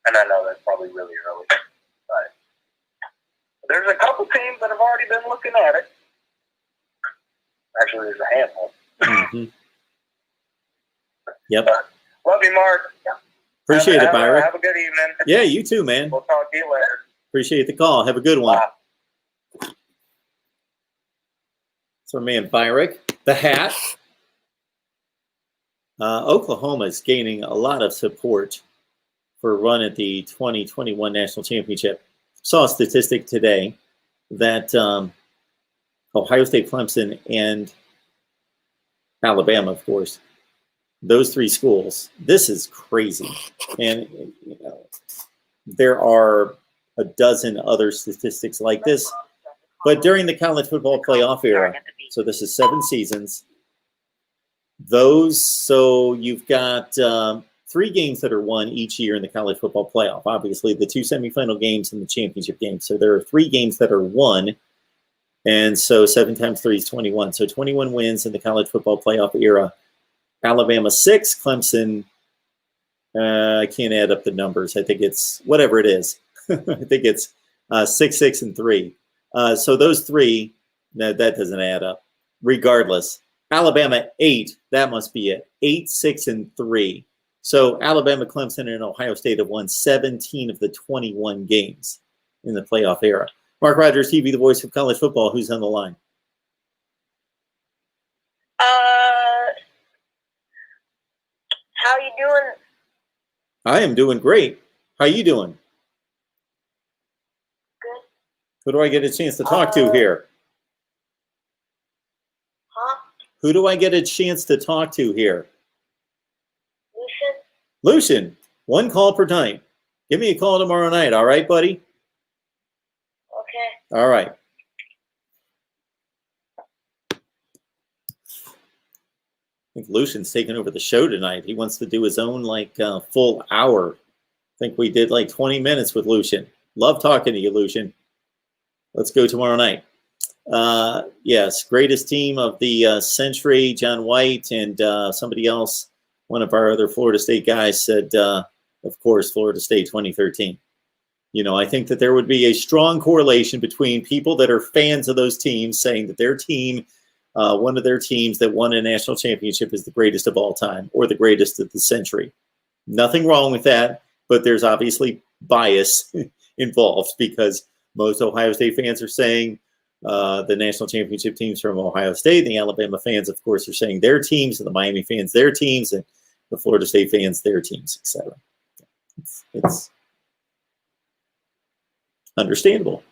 And I know that's probably really early. But there's a couple teams that have already been looking at it. Actually, there's a handful. Mm-hmm. Yep. Love you, Mark. Appreciate it, Byron. Have a good evening. Yeah, you too, man. We'll talk to you later. Appreciate the call. Have a good one. Bye. So, man, Byrick, the hat. Oklahoma is gaining a lot of support for a run at the 2021 National Championship. Saw a statistic today that Ohio State, Clemson, and Alabama, of course, those three schools, this is crazy. And you know, there are a dozen other statistics like this. But during the college football playoff era, so this is 7 seasons, so you've got 3 games that are won each year in the college football playoff. Obviously, the 2 semifinal games and the championship game. So there are 3 games that are won. And so 7 times 3 is 21. So 21 wins in the college football playoff era. Alabama 6, Clemson, I can't add up the numbers. I think it's whatever it is. I think it's 6, 6, and 3. So those 3, that doesn't add up. Regardless, Alabama 8, that must be it. 8, 6, and 3. So Alabama, Clemson, and Ohio State have won 17 of the 21 games in the playoff era. Mark Rogers TV, the voice of college football. Who's on the line? How you doing? I am doing great. How you doing? Good. Who do I get a chance to talk to here? Huh? Who do I get a chance to talk to here? Lucian? Lucian, 1 call per night. Give me a call tomorrow night, all right, buddy? Okay. All right. I think Lucian's taking over the show tonight. He wants to do his own full hour. I think we did 20 minutes with Lucian. Love talking to you, Lucian. Let's go tomorrow night. Yes, greatest team of the century, John White, and somebody else, one of our other Florida State guys said, of course, Florida State 2013. You know, I think that there would be a strong correlation between people that are fans of those teams saying that their team, one of their teams that won a national championship is the greatest of all time or the greatest of the century. Nothing wrong with that, but there's obviously bias involved because most Ohio State fans are saying the national championship teams from Ohio State. The Alabama fans, of course, are saying their teams, and the Miami fans their teams, and the Florida State fans their teams, etc. It's understandable.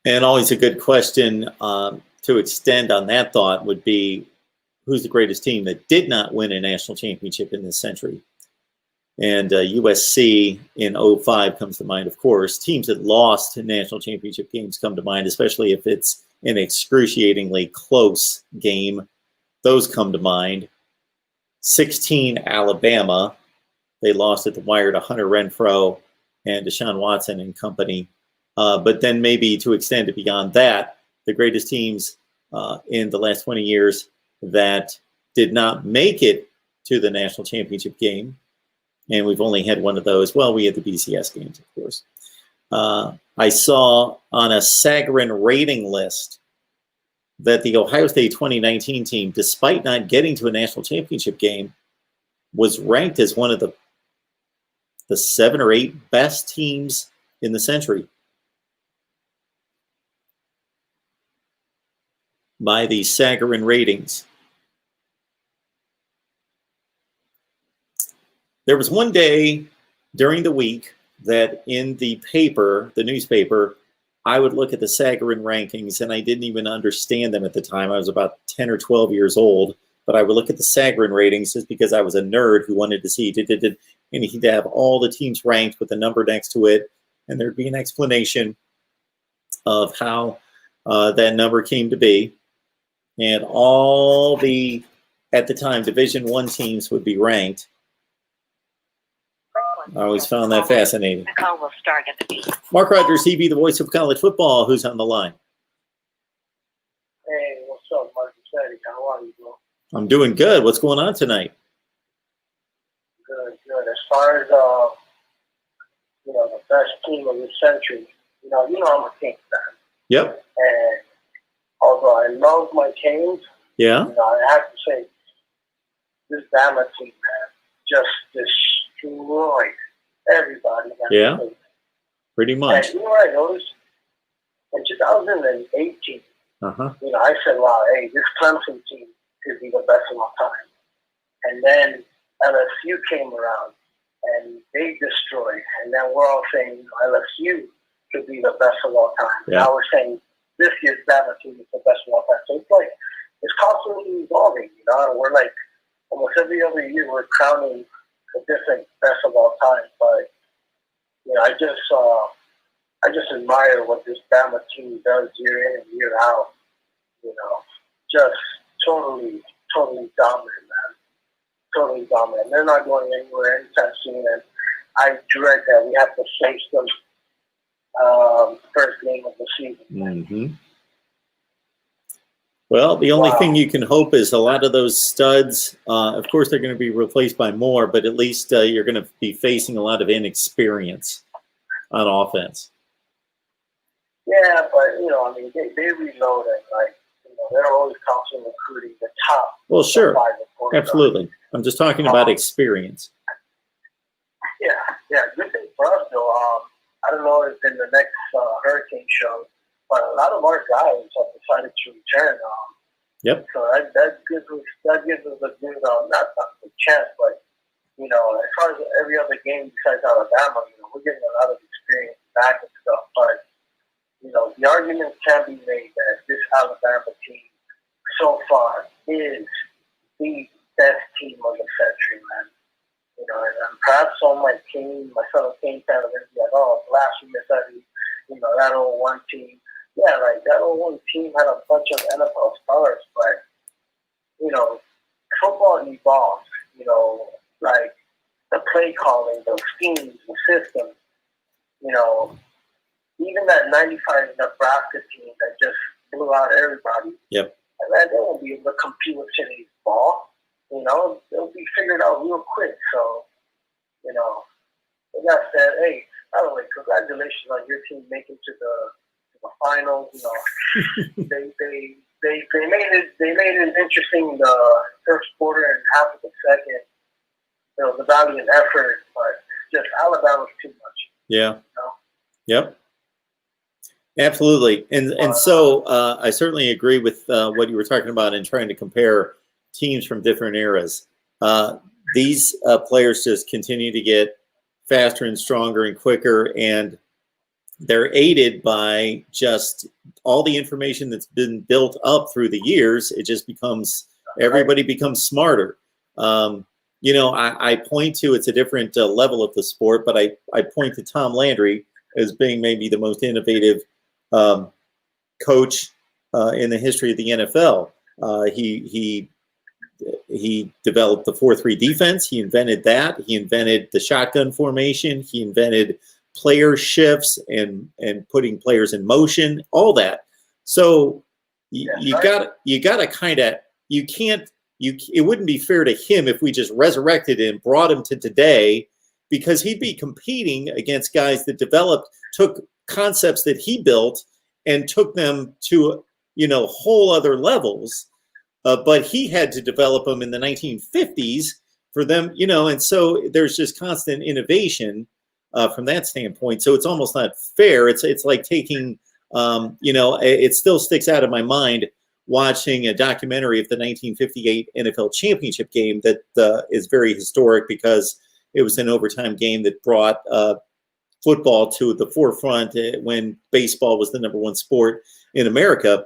And always a good question to extend on that thought would be, who's the greatest team that did not win a national championship in this century? And USC in 05 comes to mind, of course. Teams that lost national championship games come to mind, especially if it's an excruciatingly close game. Those come to mind. 16, Alabama. They lost at the wire to Hunter Renfrow and Deshaun Watson and company. But then maybe to extend it beyond that, the greatest teams in the last 20 years that did not make it to the national championship game, and we've only had one of those. Well, we had the BCS games, of course. I saw on a Sagarin rating list that the Ohio State 2019 team, despite not getting to a national championship game, was ranked as one of the 7 or 8 best teams in the century by the Sagarin ratings. There was one day during the week that in the paper, the newspaper, I would look at the Sagarin rankings, and I didn't even understand them at the time. I was about 10 or 12 years old, but I would look at the Sagarin ratings just because I was a nerd who wanted to see, and he'd have all the teams ranked with a number next to it, and there'd be an explanation of how that number came to be. And all the, at the time, Division I teams would be ranked. I always found that fascinating. The call will start at the beep. MarkRogersTV, the voice of college football. Who's on the line? Hey, what's up, Marcus? How are you, bro? I'm doing good. What's going on tonight? Good, good. As far as the best team of the century, I'm a Kings fan. Yep. And although I love my Kings, Yeah. I have to say this Bama team, man, just destroyed everybody. Yeah. Pretty much. And you know what I noticed? In 2018, Uh-huh. I said, wow, hey, this Clemson team could be the best of all time. And then LSU came around and they destroyed. And then we're all saying, LSU could be the best of all time. Yeah. Now we're saying this year's Bama team is the best of all time. So it's like, it's constantly evolving, and we're like, almost every other year we're crowning a different best of all time. But, I just admire what this Bama team does year in and year out. Just totally dominant, man. Totally dominant. They're not going anywhere anytime soon, and I dread that we have to face them first game of the season. Mm-hmm. Well, the only thing you can hope is a lot of those studs, of course, they're going to be replaced by more, but at least you're going to be facing a lot of inexperience on offense. Yeah, but, they reload it. They're always constantly recruiting the top. Well, sure. 5 quarterbacks. Absolutely. I'm just talking about experience. Yeah. Good thing for us, though. I don't know if in the next Hurricane show, but a lot of our guys have decided to return. Yep. So that gives us a good, not a chance, but, as far as every other game besides Alabama, we're getting a lot of experience back and stuff. But, the argument can be made that this Alabama team so far is the best team of the century, man. And perhaps on my team, my fellow King fans are going to be like, oh, blasphemous, that 01 team. Yeah, that 01 team had a bunch of NFL stars, but, football evolves, the play calling, the schemes, the systems, even that 95 Nebraska team that just blew out everybody. Yep. And man, they won't be able to compete with today's ball. They'll be figured out real quick. So, with that said, hey, by the way, congratulations on your team making to the finals. They made it interesting the first quarter and half of the second. The valiant effort, but just Alabama's too much. Yeah. Yep. Absolutely. And so I certainly agree with what you were talking about in trying to compare teams from different eras. These players just continue to get faster and stronger and quicker. And they're aided by just all the information that's been built up through the years. It just becomes, everybody becomes smarter. You know, I point to, it's a different level of the sport, but I point to Tom Landry as being maybe the most innovative coach in the history of the NFL. He developed the 4-3 defense. He invented that. He invented the shotgun formation. He invented player shifts and putting players in motion, all that. So you got to kind of, you can't, it wouldn't be fair to him if we just resurrected him, brought him to today, because he'd be competing against guys that took concepts that he built and took them to, you know, whole other levels. But he had to develop them in the 1950s for them, you know, and so there's just constant innovation from that standpoint. So it's almost not fair. It's like taking, you know, it still sticks out of my mind watching a documentary of the 1958 NFL championship game that is very historic because it was an overtime game that brought football to the forefront when baseball was the #1 sport in America.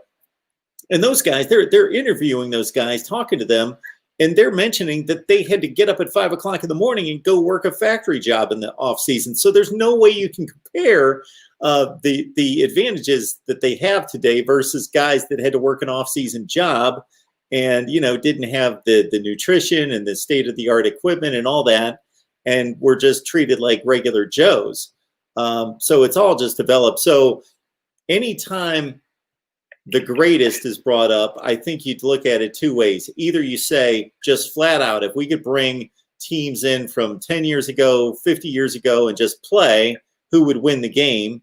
And those guys, they're interviewing those guys, talking to them, and they're mentioning that they had to get up at 5 o'clock in the morning and go work a factory job in the off season. So there's no way you can compare the advantages that they have today versus guys that had to work an off season job and, you know, didn't have the nutrition and the state of the art equipment and all that, and were just treated like regular Joes. So it's all just developed. So anytime the greatest is brought up, I think you'd look at it two ways. Either you say just flat out, if we could bring teams in from 10 years ago, 50 years ago, and just play, who would win the game?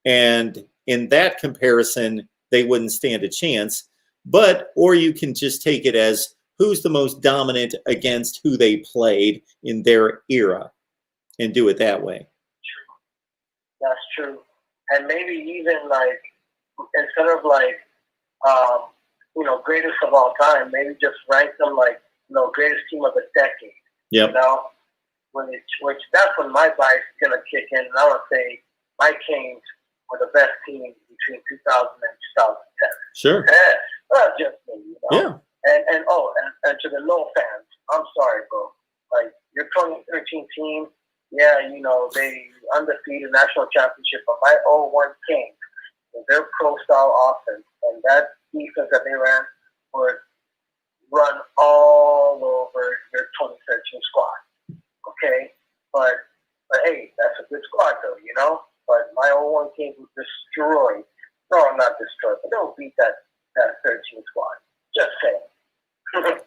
And in that comparison, they wouldn't stand a chance. Or you can just take it as who's the most dominant against who they played in their era and do it that way. That's true. And maybe even like, instead of like, you know, greatest of all time, maybe just rank them like, you know, greatest team of the decade. Yep. You know, which that's when my bias is gonna kick in, and I would say my Kings were the best team between 2000 and 2010. Sure. Not just me, you know. Yeah. And to the low fans, I'm sorry, bro. Like your 2013 team, yeah, you know, they undefeated national championship, but my 0-1 Kings, their pro-style offense and that defense that they ran would run all over your 2013 squad. Okay? But hey, that's a good squad though, you know? But my 0-1 Kings would destroy. No, not destroy, but they'll beat that 13 squad. Just saying.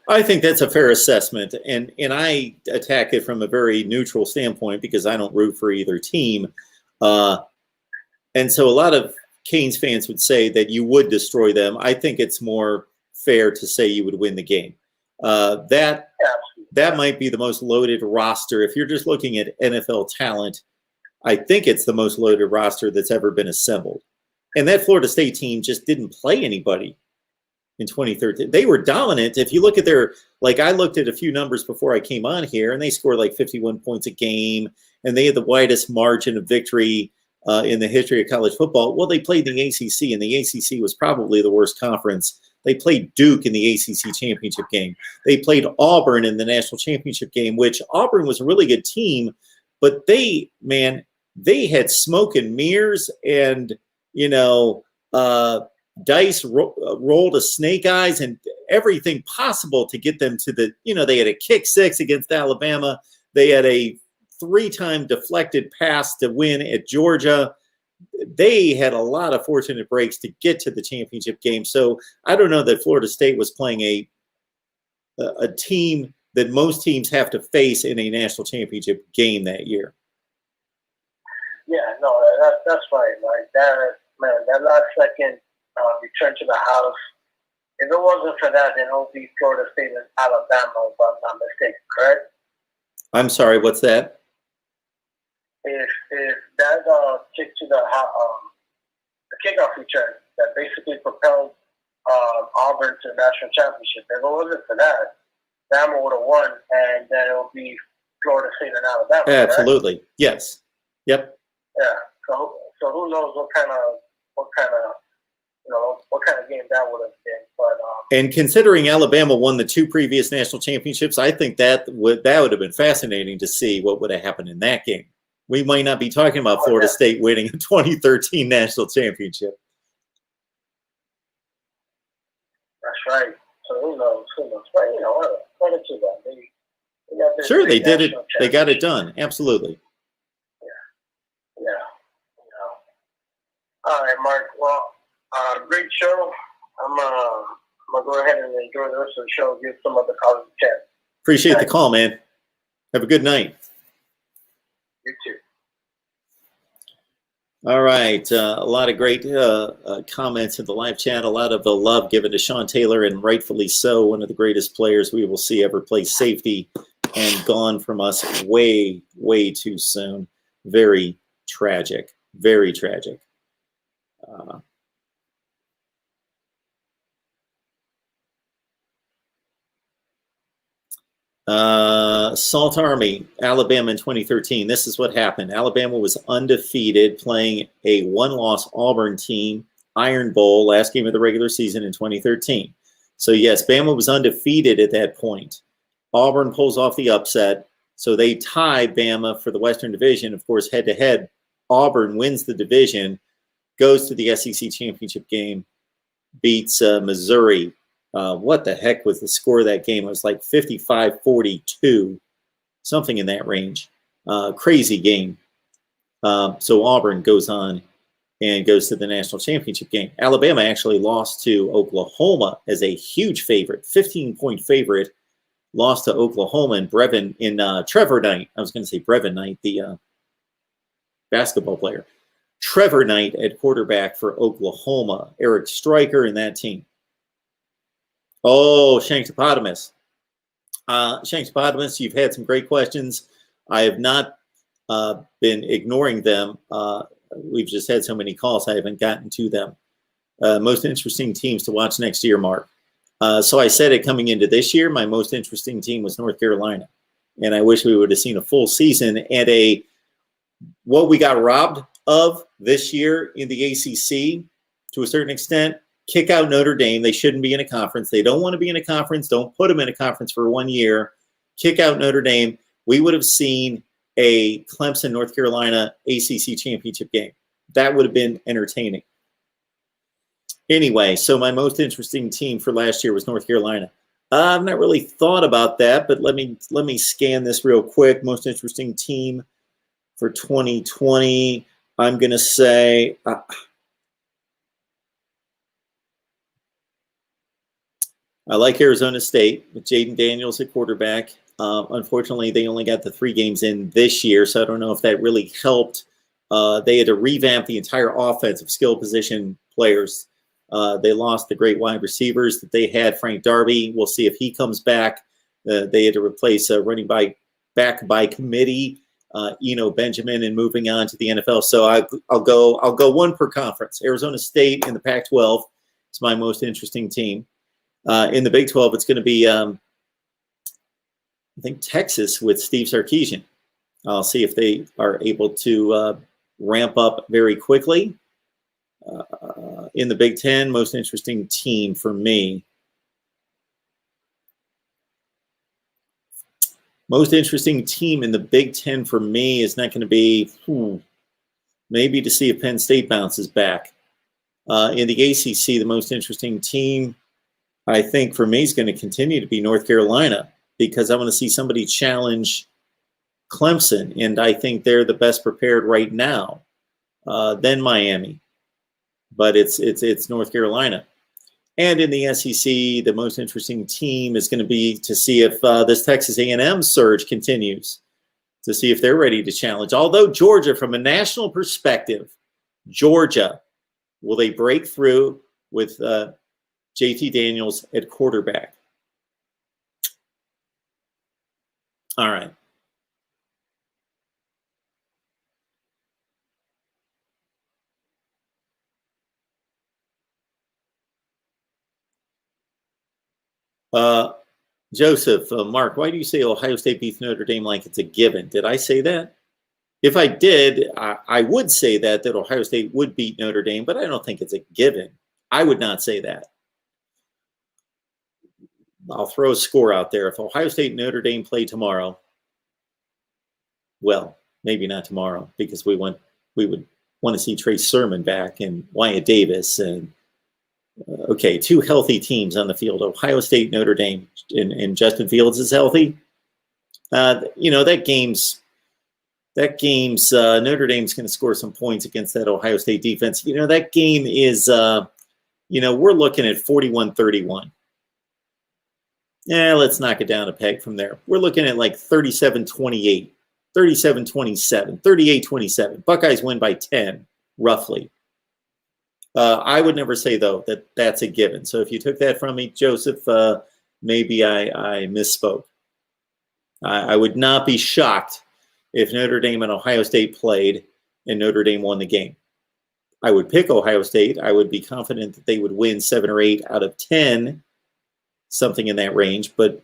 I think that's a fair assessment, and I attack it from a very neutral standpoint because I don't root for either team. And so a lot of Canes fans would say that you would destroy them. I think it's more fair to say you would win the game. That might be the most loaded roster. If you're just looking at NFL talent, I think it's the most loaded roster that's ever been assembled. And that Florida State team just didn't play anybody in 2013. They were dominant. If you look at their, like I looked at a few numbers before I came on here, and they scored like 51 points a game, and they had the widest margin of victory in the history of college football. Well, they played the ACC, and the ACC was probably the worst conference. They played Duke in the ACC championship game. They played Auburn in the national championship game, which Auburn was a really good team, but they had smoke and mirrors and, you know, dice rolled a snake eyes and everything possible to get them to the, you know, they had a kick six against Alabama. They had a 3-time deflected pass to win at Georgia. They had a lot of fortunate breaks to get to the championship game. So I don't know that Florida State was playing a team that most teams have to face in a national championship game that year. Yeah, no, that's right. Like that last second return to the house. If it wasn't for that, then it would be Florida State and Alabama, if I'm not mistaken, correct? I'm sorry, what's that? If that kick to the kickoff return that basically propelled Auburn to the national championship, if it wasn't for that, Bama would have won, and then it would be Florida State and Alabama. Absolutely, right? Yes. Yep. Yeah. So who knows what kind of game that would have been. But And considering Alabama won the 2 previous national championships, I think that would have been fascinating to see what would have happened in that game. We might not be talking about Florida State winning a 2013 national championship. that's right. So who knows? But credit to them. They got this Sure, they great did it. national They got it championship. done. Absolutely. Yeah. All right, Mark. Well, great show. I'm gonna go ahead and enjoy the rest of the show. Give some of the callers a chance. Appreciate the call, man. Have a good night. You too. All right. A lot of great comments in the live chat. A lot of the love given to Sean Taylor, and rightfully so. One of the greatest players we will see ever play safety, and gone from us way, way too soon. Very tragic. Very tragic. Salt Army, Alabama in 2013. This is what happened. Alabama was undefeated, playing a 1-loss Auburn team, Iron Bowl, last game of the regular season in 2013. So yes, Bama was undefeated at that point. Auburn pulls off the upset, so they tie Bama for the Western Division. Of course, head-to-head, Auburn wins the division, goes to the SEC championship game, beats Missouri. What the heck was the score of that game? It was like 55-42, something in that range. Crazy game. So Auburn goes on and goes to the national championship game. Alabama actually lost to Oklahoma as a huge favorite, 15-point favorite. Lost to Oklahoma in Trevor Knight. I was going to say Brevin Knight, the basketball player. Trevor Knight at quarterback for Oklahoma. Eric Stryker in that team. Oh, Shanktopotamus. Shanktopotamus, you've had some great questions. I have not been ignoring them. We've just had so many calls, I haven't gotten to them. Most interesting teams to watch next year, Mark. So I said it coming into this year, my most interesting team was North Carolina. And I wish we would have seen a full season and what we got robbed of this year in the ACC to a certain extent. Kick out Notre Dame. They shouldn't be in a conference. They don't want to be in a conference. Don't put them in a conference for 1 year. Kick out Notre Dame. We would have seen a Clemson, North Carolina ACC championship game. That would have been entertaining. Anyway, so my most interesting team for last year was North Carolina. I've not really thought about that, but let me scan this real quick. Most interesting team for 2020. I'm going to say... I like Arizona State with Jaden Daniels at quarterback. Unfortunately, they only got the 3 games in this year, so I don't know if that really helped. They had to revamp the entire offensive skill position players. They lost the great wide receivers that they had. Frank Darby, we'll see if he comes back. They had to replace running back by committee, Benjamin, and moving on to the NFL. So I'll go one per conference. Arizona State in the Pac-12 is my most interesting team. In the Big 12, it's going to be, I think, Texas with Steve Sarkisian. I'll see if they are able to ramp up very quickly. In the Big 10, most interesting team for me. Most interesting team in the Big 10 for me is not going to be, maybe to see if Penn State bounces back. In the ACC, the most interesting team, I think for me is going to continue to be North Carolina because I want to see somebody challenge Clemson, and I think they're the best prepared right now than Miami. But it's North Carolina. And in the SEC, the most interesting team is going to be to see if this Texas A&M surge continues, to see if they're ready to challenge. Although Georgia, from a national perspective, Georgia, will they break through with JT Daniels at quarterback? All right. Joseph, Mark, why do you say Ohio State beats Notre Dame like it's a given? Did I say that? If I did, I would say that Ohio State would beat Notre Dame, but I don't think it's a given. I would not say that. I'll throw a score out there. If Ohio State and Notre Dame play tomorrow, well, maybe not tomorrow, because we would want to see Trey Sermon back and Wyatt Davis and okay, two healthy teams on the field. Ohio State, Notre Dame, and Justin Fields is healthy. That game's Notre Dame's going to score some points against that Ohio State defense. That game is, we're looking at 41-31. Yeah, let's knock it down a peg from there. We're looking at like 37-28, 37-27, 38-27. Buckeyes win by 10, roughly. I would never say, though, that that's a given. So if you took that from me, Joseph, maybe I misspoke. I would not be shocked if Notre Dame and Ohio State played and Notre Dame won the game. I would pick Ohio State. I would be confident that they would win 7 or 8 out of 10, something in that range, but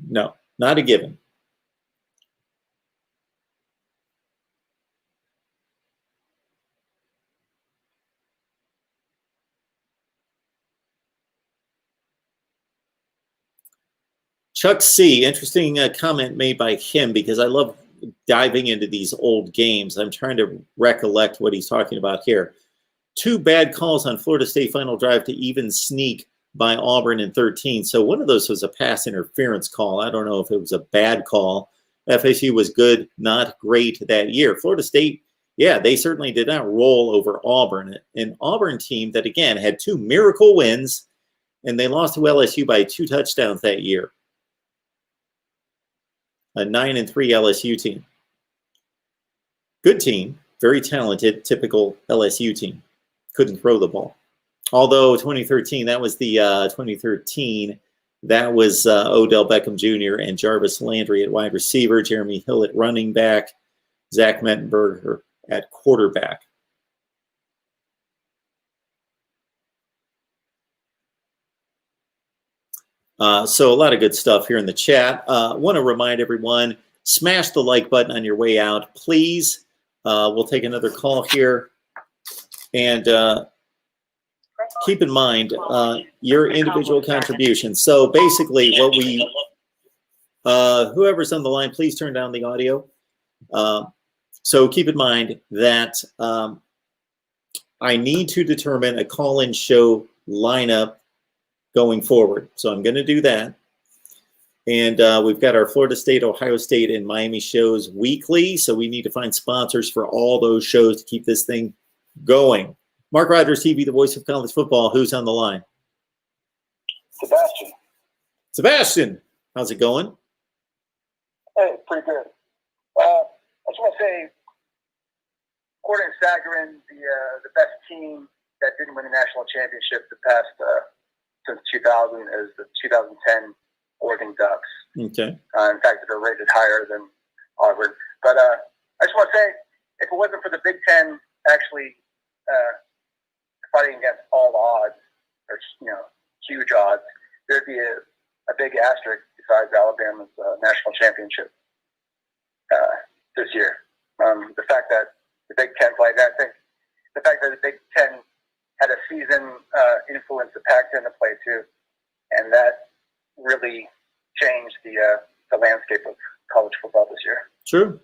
no, not a given. Chuck C., interesting comment made by him, because I love diving into these old games. I'm trying to recollect what he's talking about here. 2 bad calls on Florida State final drive to even sneak by Auburn in 13. So one of those was a pass interference call. I don't know if it was a bad call. FSU was good, not great that year. Florida State, yeah, they certainly did not roll over Auburn. An Auburn team that, again, had 2 miracle wins, and they lost to LSU by 2 touchdowns that year. A 9-3 LSU team. Good team, very talented, typical LSU team. Couldn't throw the ball. Although 2013, that was Odell Beckham Jr. and Jarvis Landry at wide receiver, Jeremy Hill at running back, Zach Mettenberger at quarterback. So a lot of good stuff here in the chat. Want to remind everyone, smash the like button on your way out, please. We'll take another call here. And keep in mind your individual contribution. So basically what whoever's on the line, please turn down the audio. So keep in mind that I need to determine a call-in show lineup going forward. So I'm going to do that. And we've got our Florida State, Ohio State, and Miami shows weekly. So we need to find sponsors for all those shows to keep this thing going. MarkRogersTV, the voice of college football. Who's on the line? Sebastian. Sebastian, how's it going? Hey, pretty good. I just want to say, according to Sagarin, the best team that didn't win the national championship the past since 2000 is the 2010 Oregon Ducks. Okay. In fact, they're rated higher than Auburn. But I just want to say, if it wasn't for the Big Ten actually fighting against all odds, or huge odds, there'd be a big asterisk besides Alabama's national championship this year. The fact that the Big Ten played, I think the fact that the Big Ten had a season influenced the Pac-10 to play too, and that really changed the landscape of college football this year. True.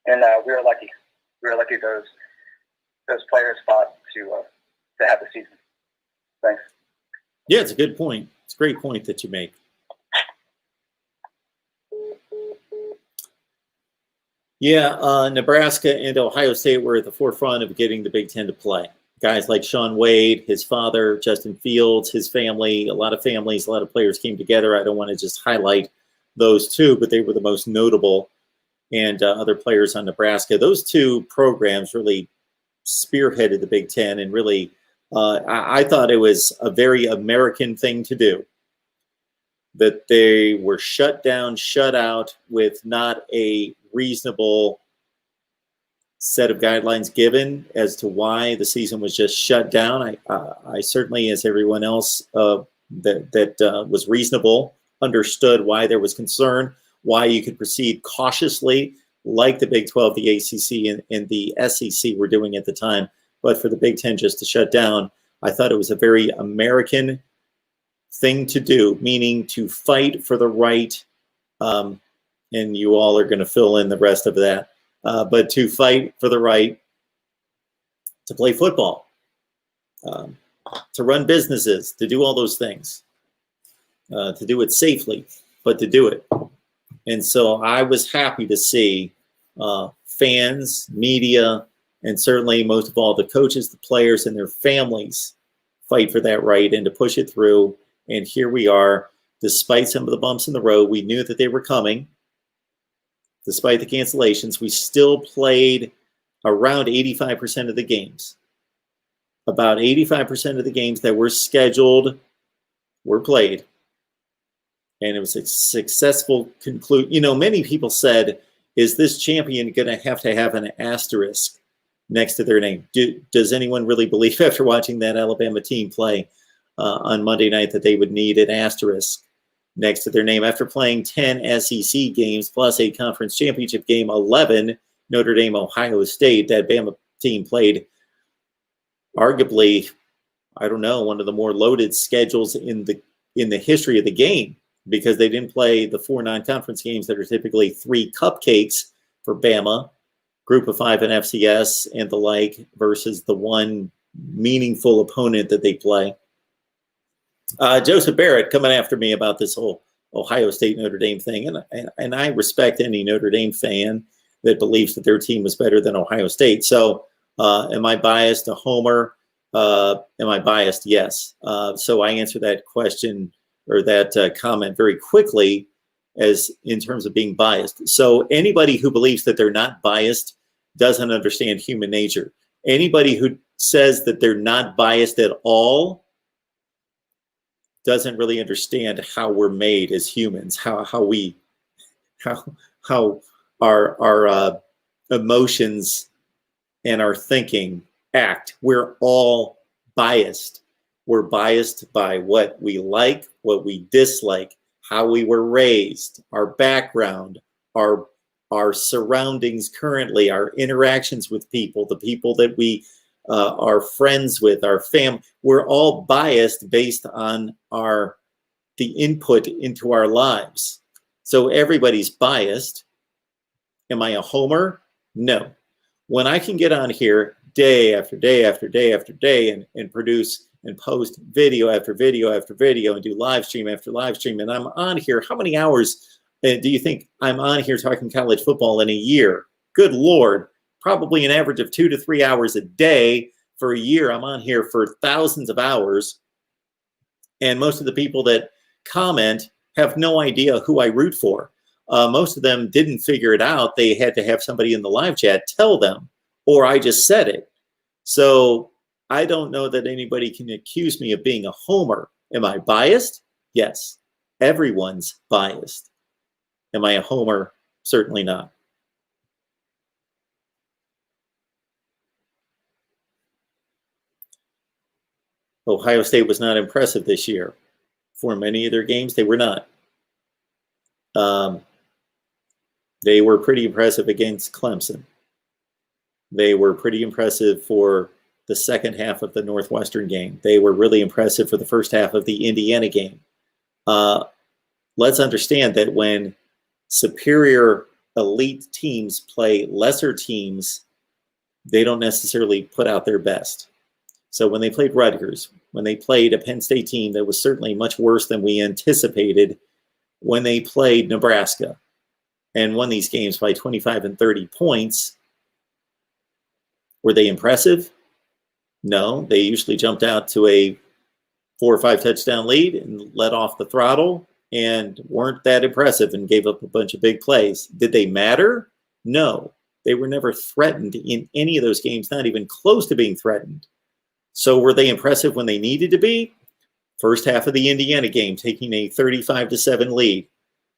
And we were lucky. We were lucky those players fought to have the season. Thanks. Yeah, it's a good point. It's a great point that you make. Yeah, Nebraska and Ohio State were at the forefront of getting the Big Ten to play. Guys like Sean Wade, his father, Justin Fields, his family, a lot of families, a lot of players came together. I don't want to just highlight those two, but they were the most notable. And other players on Nebraska. Those 2 programs really spearheaded the Big Ten, and really, I thought it was a very American thing to do. That they were shut down, shut out with not a reasonable set of guidelines given as to why the season was just shut down. I certainly, as everyone else that was reasonable, understood why there was concern, why you could proceed cautiously like the Big 12, the ACC, and the SEC were doing at the time, but for the Big 10 just to shut down, I thought it was a very American thing to do, meaning to fight for the right, and you all are going to fill in the rest of that, but to fight for the right to play football, to run businesses, to do all those things, to do it safely, but to do it. And so I was happy to see fans, media, and certainly most of all the coaches, the players, and their families fight for that right and to push it through. And here we are, despite some of the bumps in the road. We knew that they were coming. Despite the cancellations, we still played around 85% of the games. About 85% of the games that were scheduled were played. And it was a successful conclude. You know, many people said, is this champion going to have an asterisk next to their name? Does anyone really believe after watching that Alabama team play on Monday night that they would need an asterisk next to their name? After playing 10 SEC games plus a conference championship game, 11 Notre Dame, Ohio State, that Bama team played arguably, I don't know, one of the more loaded schedules in the history of the game, because they didn't play the 4 non-conference games that are typically 3 cupcakes for Bama, Group of 5 and FCS and the like, versus the one meaningful opponent that they play. Joseph Barrett coming after me about this whole Ohio State Notre Dame thing, and I respect any Notre Dame fan that believes that their team was better than Ohio State. So am I biased? A homer? Am I biased? Yes. So I answer that question or that comment very quickly as in terms of being biased. So anybody who believes that they're not biased doesn't understand human nature. Anybody who says that they're not biased at all doesn't really understand how we're made as humans, how our emotions and our thinking act. We're all biased. We're biased by what we like, what we dislike, how we were raised, our background, our surroundings currently, our interactions with people, the people that we are friends with, our family. We're all biased based on the input into our lives. So everybody's biased. Am I a homer? No. When I can get on here day after day after day after day and produce and post video after video after video and do live stream after live stream, and I'm on here, how many hours do you think I'm on here talking college football in a year? Good Lord, probably an average of 2 to 3 hours a day for a year. I'm on here for thousands of hours. And most of the people that comment have no idea who I root for. Most of them didn't figure it out. They had to have somebody in the live chat tell them, or I just said it. So I don't know that anybody can accuse me of being a homer. Am I biased? Yes. Everyone's biased. Am I a homer? Certainly not. Ohio State was not impressive this year. For many of their games, they were not. They were pretty impressive against Clemson. They were pretty impressive for the second half of the Northwestern game. They were really impressive for the first half of the Indiana game. Let's understand that when superior elite teams play lesser teams, they don't necessarily put out their best. So when they played Rutgers, when they played a Penn State team that was certainly much worse than we anticipated, when they played Nebraska and won these games by 25 and 30 points, were they impressive? No, they usually jumped out to a 4 or 5 touchdown lead and let off the throttle and weren't that impressive and gave up a bunch of big plays. Did they matter? No, they were never threatened in any of those games, not even close to being threatened. So were they impressive when they needed to be? First half of the Indiana game, taking a 35-7 lead.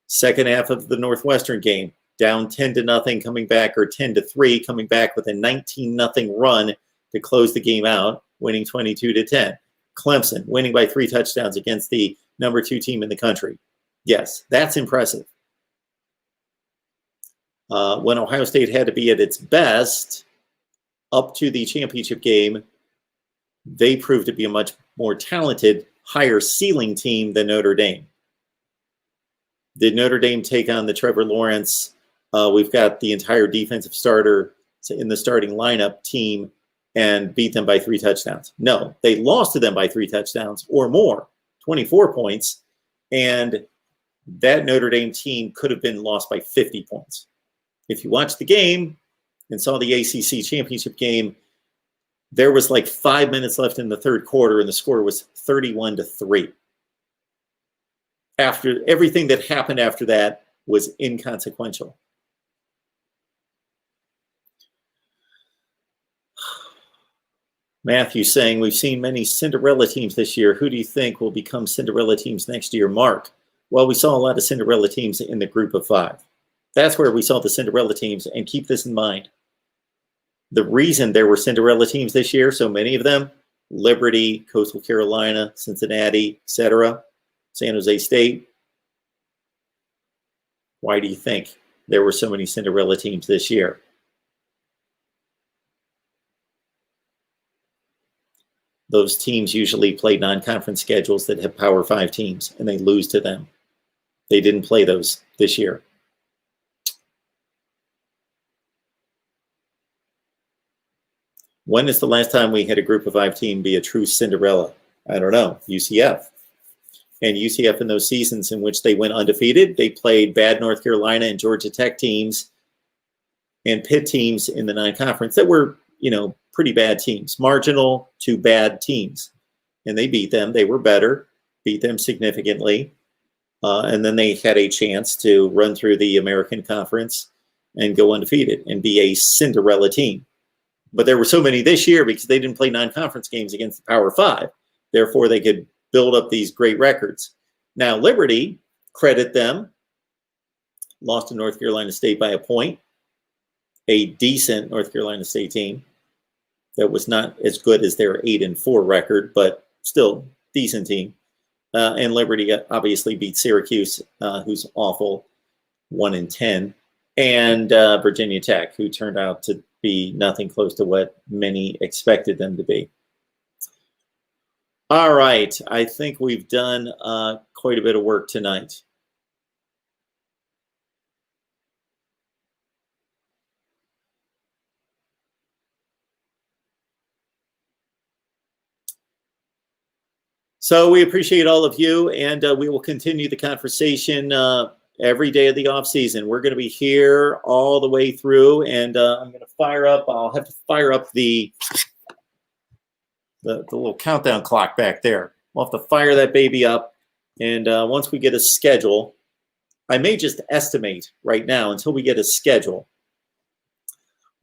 Second half of the Northwestern game, down 10-0, coming back, or 10-3, coming back with a 19-0 run to close the game out, winning 22-10. Clemson winning by 3 touchdowns against the number 2 team in the country. Yes, that's impressive. when Ohio State had to be at its best up to the championship game, they proved to be a much more talented, higher ceiling team than Notre Dame. Did Notre Dame take on the Trevor Lawrence, we've got the entire defensive starter in the starting lineup team and beat them by 3 touchdowns? No, they lost to them by 3 touchdowns or more, 24 points. And that Notre Dame team could have been lost by 50 points. If you watched the game and saw the ACC championship game, there was like 5 minutes left in the third quarter, and the score was 31-3. After everything that happened after that was inconsequential. Matthew saying, we've seen many Cinderella teams this year. Who do you think will become Cinderella teams next year? Mark. Well, we saw a lot of Cinderella teams in the group of 5. That's where we saw the Cinderella teams. And keep this in mind. The reason there were Cinderella teams this year, so many of them, Liberty, Coastal Carolina, Cincinnati, etc., San Jose State. Why do you think there were so many Cinderella teams this year? Those teams usually play non-conference schedules that have Power 5 teams, and they lose to them. They didn't play those this year. When is the last time we had a group of 5 team be a true Cinderella? I don't know. UCF. And UCF in those seasons in which they went undefeated, they played bad North Carolina and Georgia Tech teams and Pitt teams in the non-conference that were, pretty bad teams, marginal to bad teams. And they beat them. They were better, beat them significantly. And then they had a chance to run through the American Conference and go undefeated and be a Cinderella team. But there were so many this year because they didn't play non-conference games against the Power 5. Therefore, they could build up these great records. Now, Liberty, credit them, lost to North Carolina State by a point. A decent North Carolina State team that was not as good as their 8-4 record, but still decent team. And Liberty obviously beat Syracuse, who's awful, 1-10, and Virginia Tech, who turned out to be nothing close to what many expected them to be. All right, I think we've done quite a bit of work tonight. So we appreciate all of you, and we will continue the conversation every day of the off season. We're going to be here all the way through, and I'm going to fire up. I'll have to fire up the little countdown clock back there. We'll have to fire that baby up, and once we get a schedule, I may just estimate right now until we get a schedule.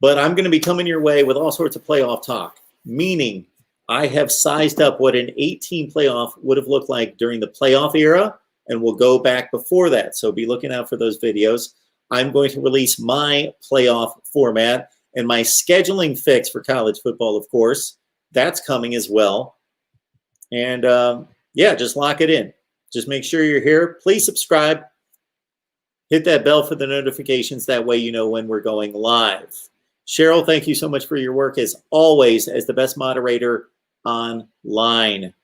But I'm going to be coming your way with all sorts of playoff talk, meaning I have sized up what an 8-team playoff would have looked like during the playoff era, and we'll go back before that. So be looking out for those videos. I'm going to release my playoff format and my scheduling fix for college football, of course. That's coming as well. And just lock it in. Just make sure you're here. Please subscribe. Hit that bell for the notifications. That way you know when we're going live. Cheryl, thank you so much for your work as always as the best moderator online.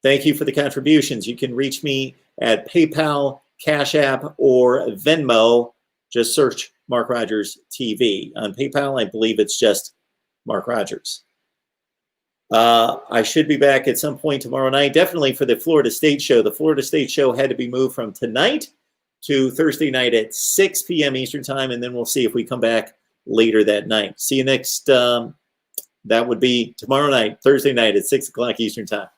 Thank you for the contributions. You can reach me at PayPal, Cash App, or Venmo. Just search Mark Rogers TV. On PayPal, I believe it's just Mark Rogers. I should be back at some point tomorrow night, definitely for the Florida State show. The Florida State show had to be moved from tonight to Thursday night at 6 p.m. Eastern time, and then we'll see if we come back later that night. See you next, that would be tomorrow night, Thursday night at 6 o'clock Eastern time.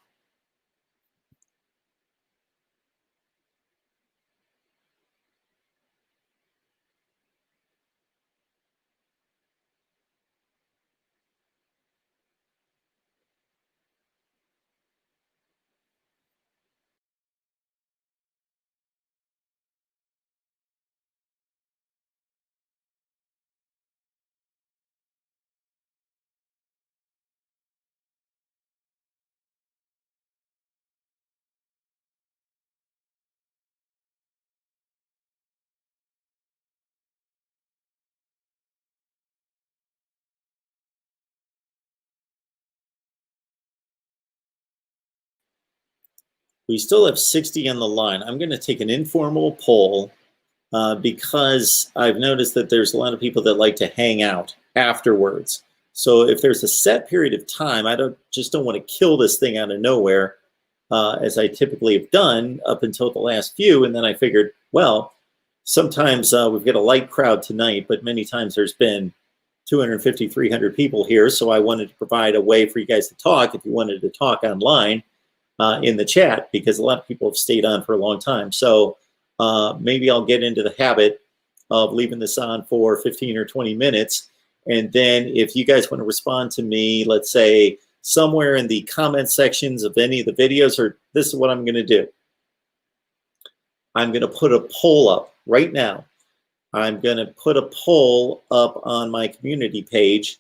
We still have 60 on the line. I'm going to take an informal poll because I've noticed that there's a lot of people that like to hang out afterwards. So if there's a set period of time, I just don't want to kill this thing out of nowhere, as I typically have done up until the last few. And then I figured, well, sometimes we've got a light crowd tonight, but many times there's been 250, 300 people here. So I wanted to provide a way for you guys to talk if you wanted to talk online in the chat, because a lot of people have stayed on for a long time. So maybe I'll get into the habit of leaving this on for 15 or 20 minutes. And then if you guys want to respond to me, let's say somewhere in the comment sections of any of the videos, or this is what I'm going to do. I'm going to put a poll up right now. I'm going to put a poll up on my community page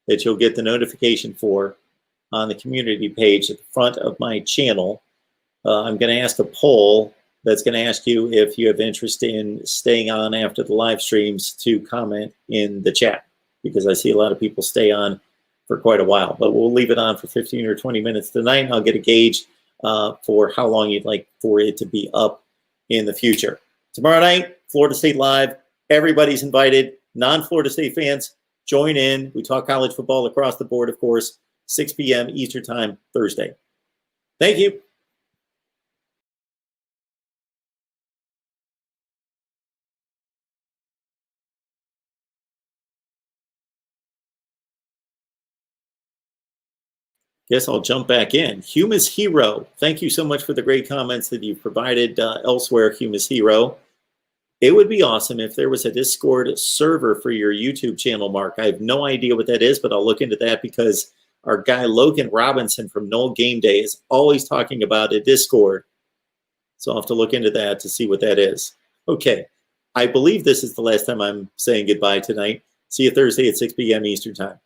that you'll get the notification for on the community page at the front of my channel. I'm going to ask a poll that's going to ask you if you have interest in staying on after the live streams to comment in the chat, because I see a lot of people stay on for quite a while. But we'll leave it on for 15 or 20 minutes tonight, and I'll get a gauge for how long you'd like for it to be up in the future. Tomorrow night, Florida State Live. Everybody's invited. Non-Florida State fans, join in. We talk college football across the board, of course, 6 p.m. Eastern Time, Thursday. Thank you. Guess I'll jump back in. Humus Hero, thank you so much for the great comments that you've provided elsewhere, Humus Hero. It would be awesome if there was a Discord server for your YouTube channel, Mark. I have no idea what that is, but I'll look into that, because our guy Logan Robinson from Noel Game Day is always talking about a Discord. So I'll have to look into that to see what that is. Okay, I believe this is the last time I'm saying goodbye tonight. See you Thursday at 6 p.m. Eastern Time.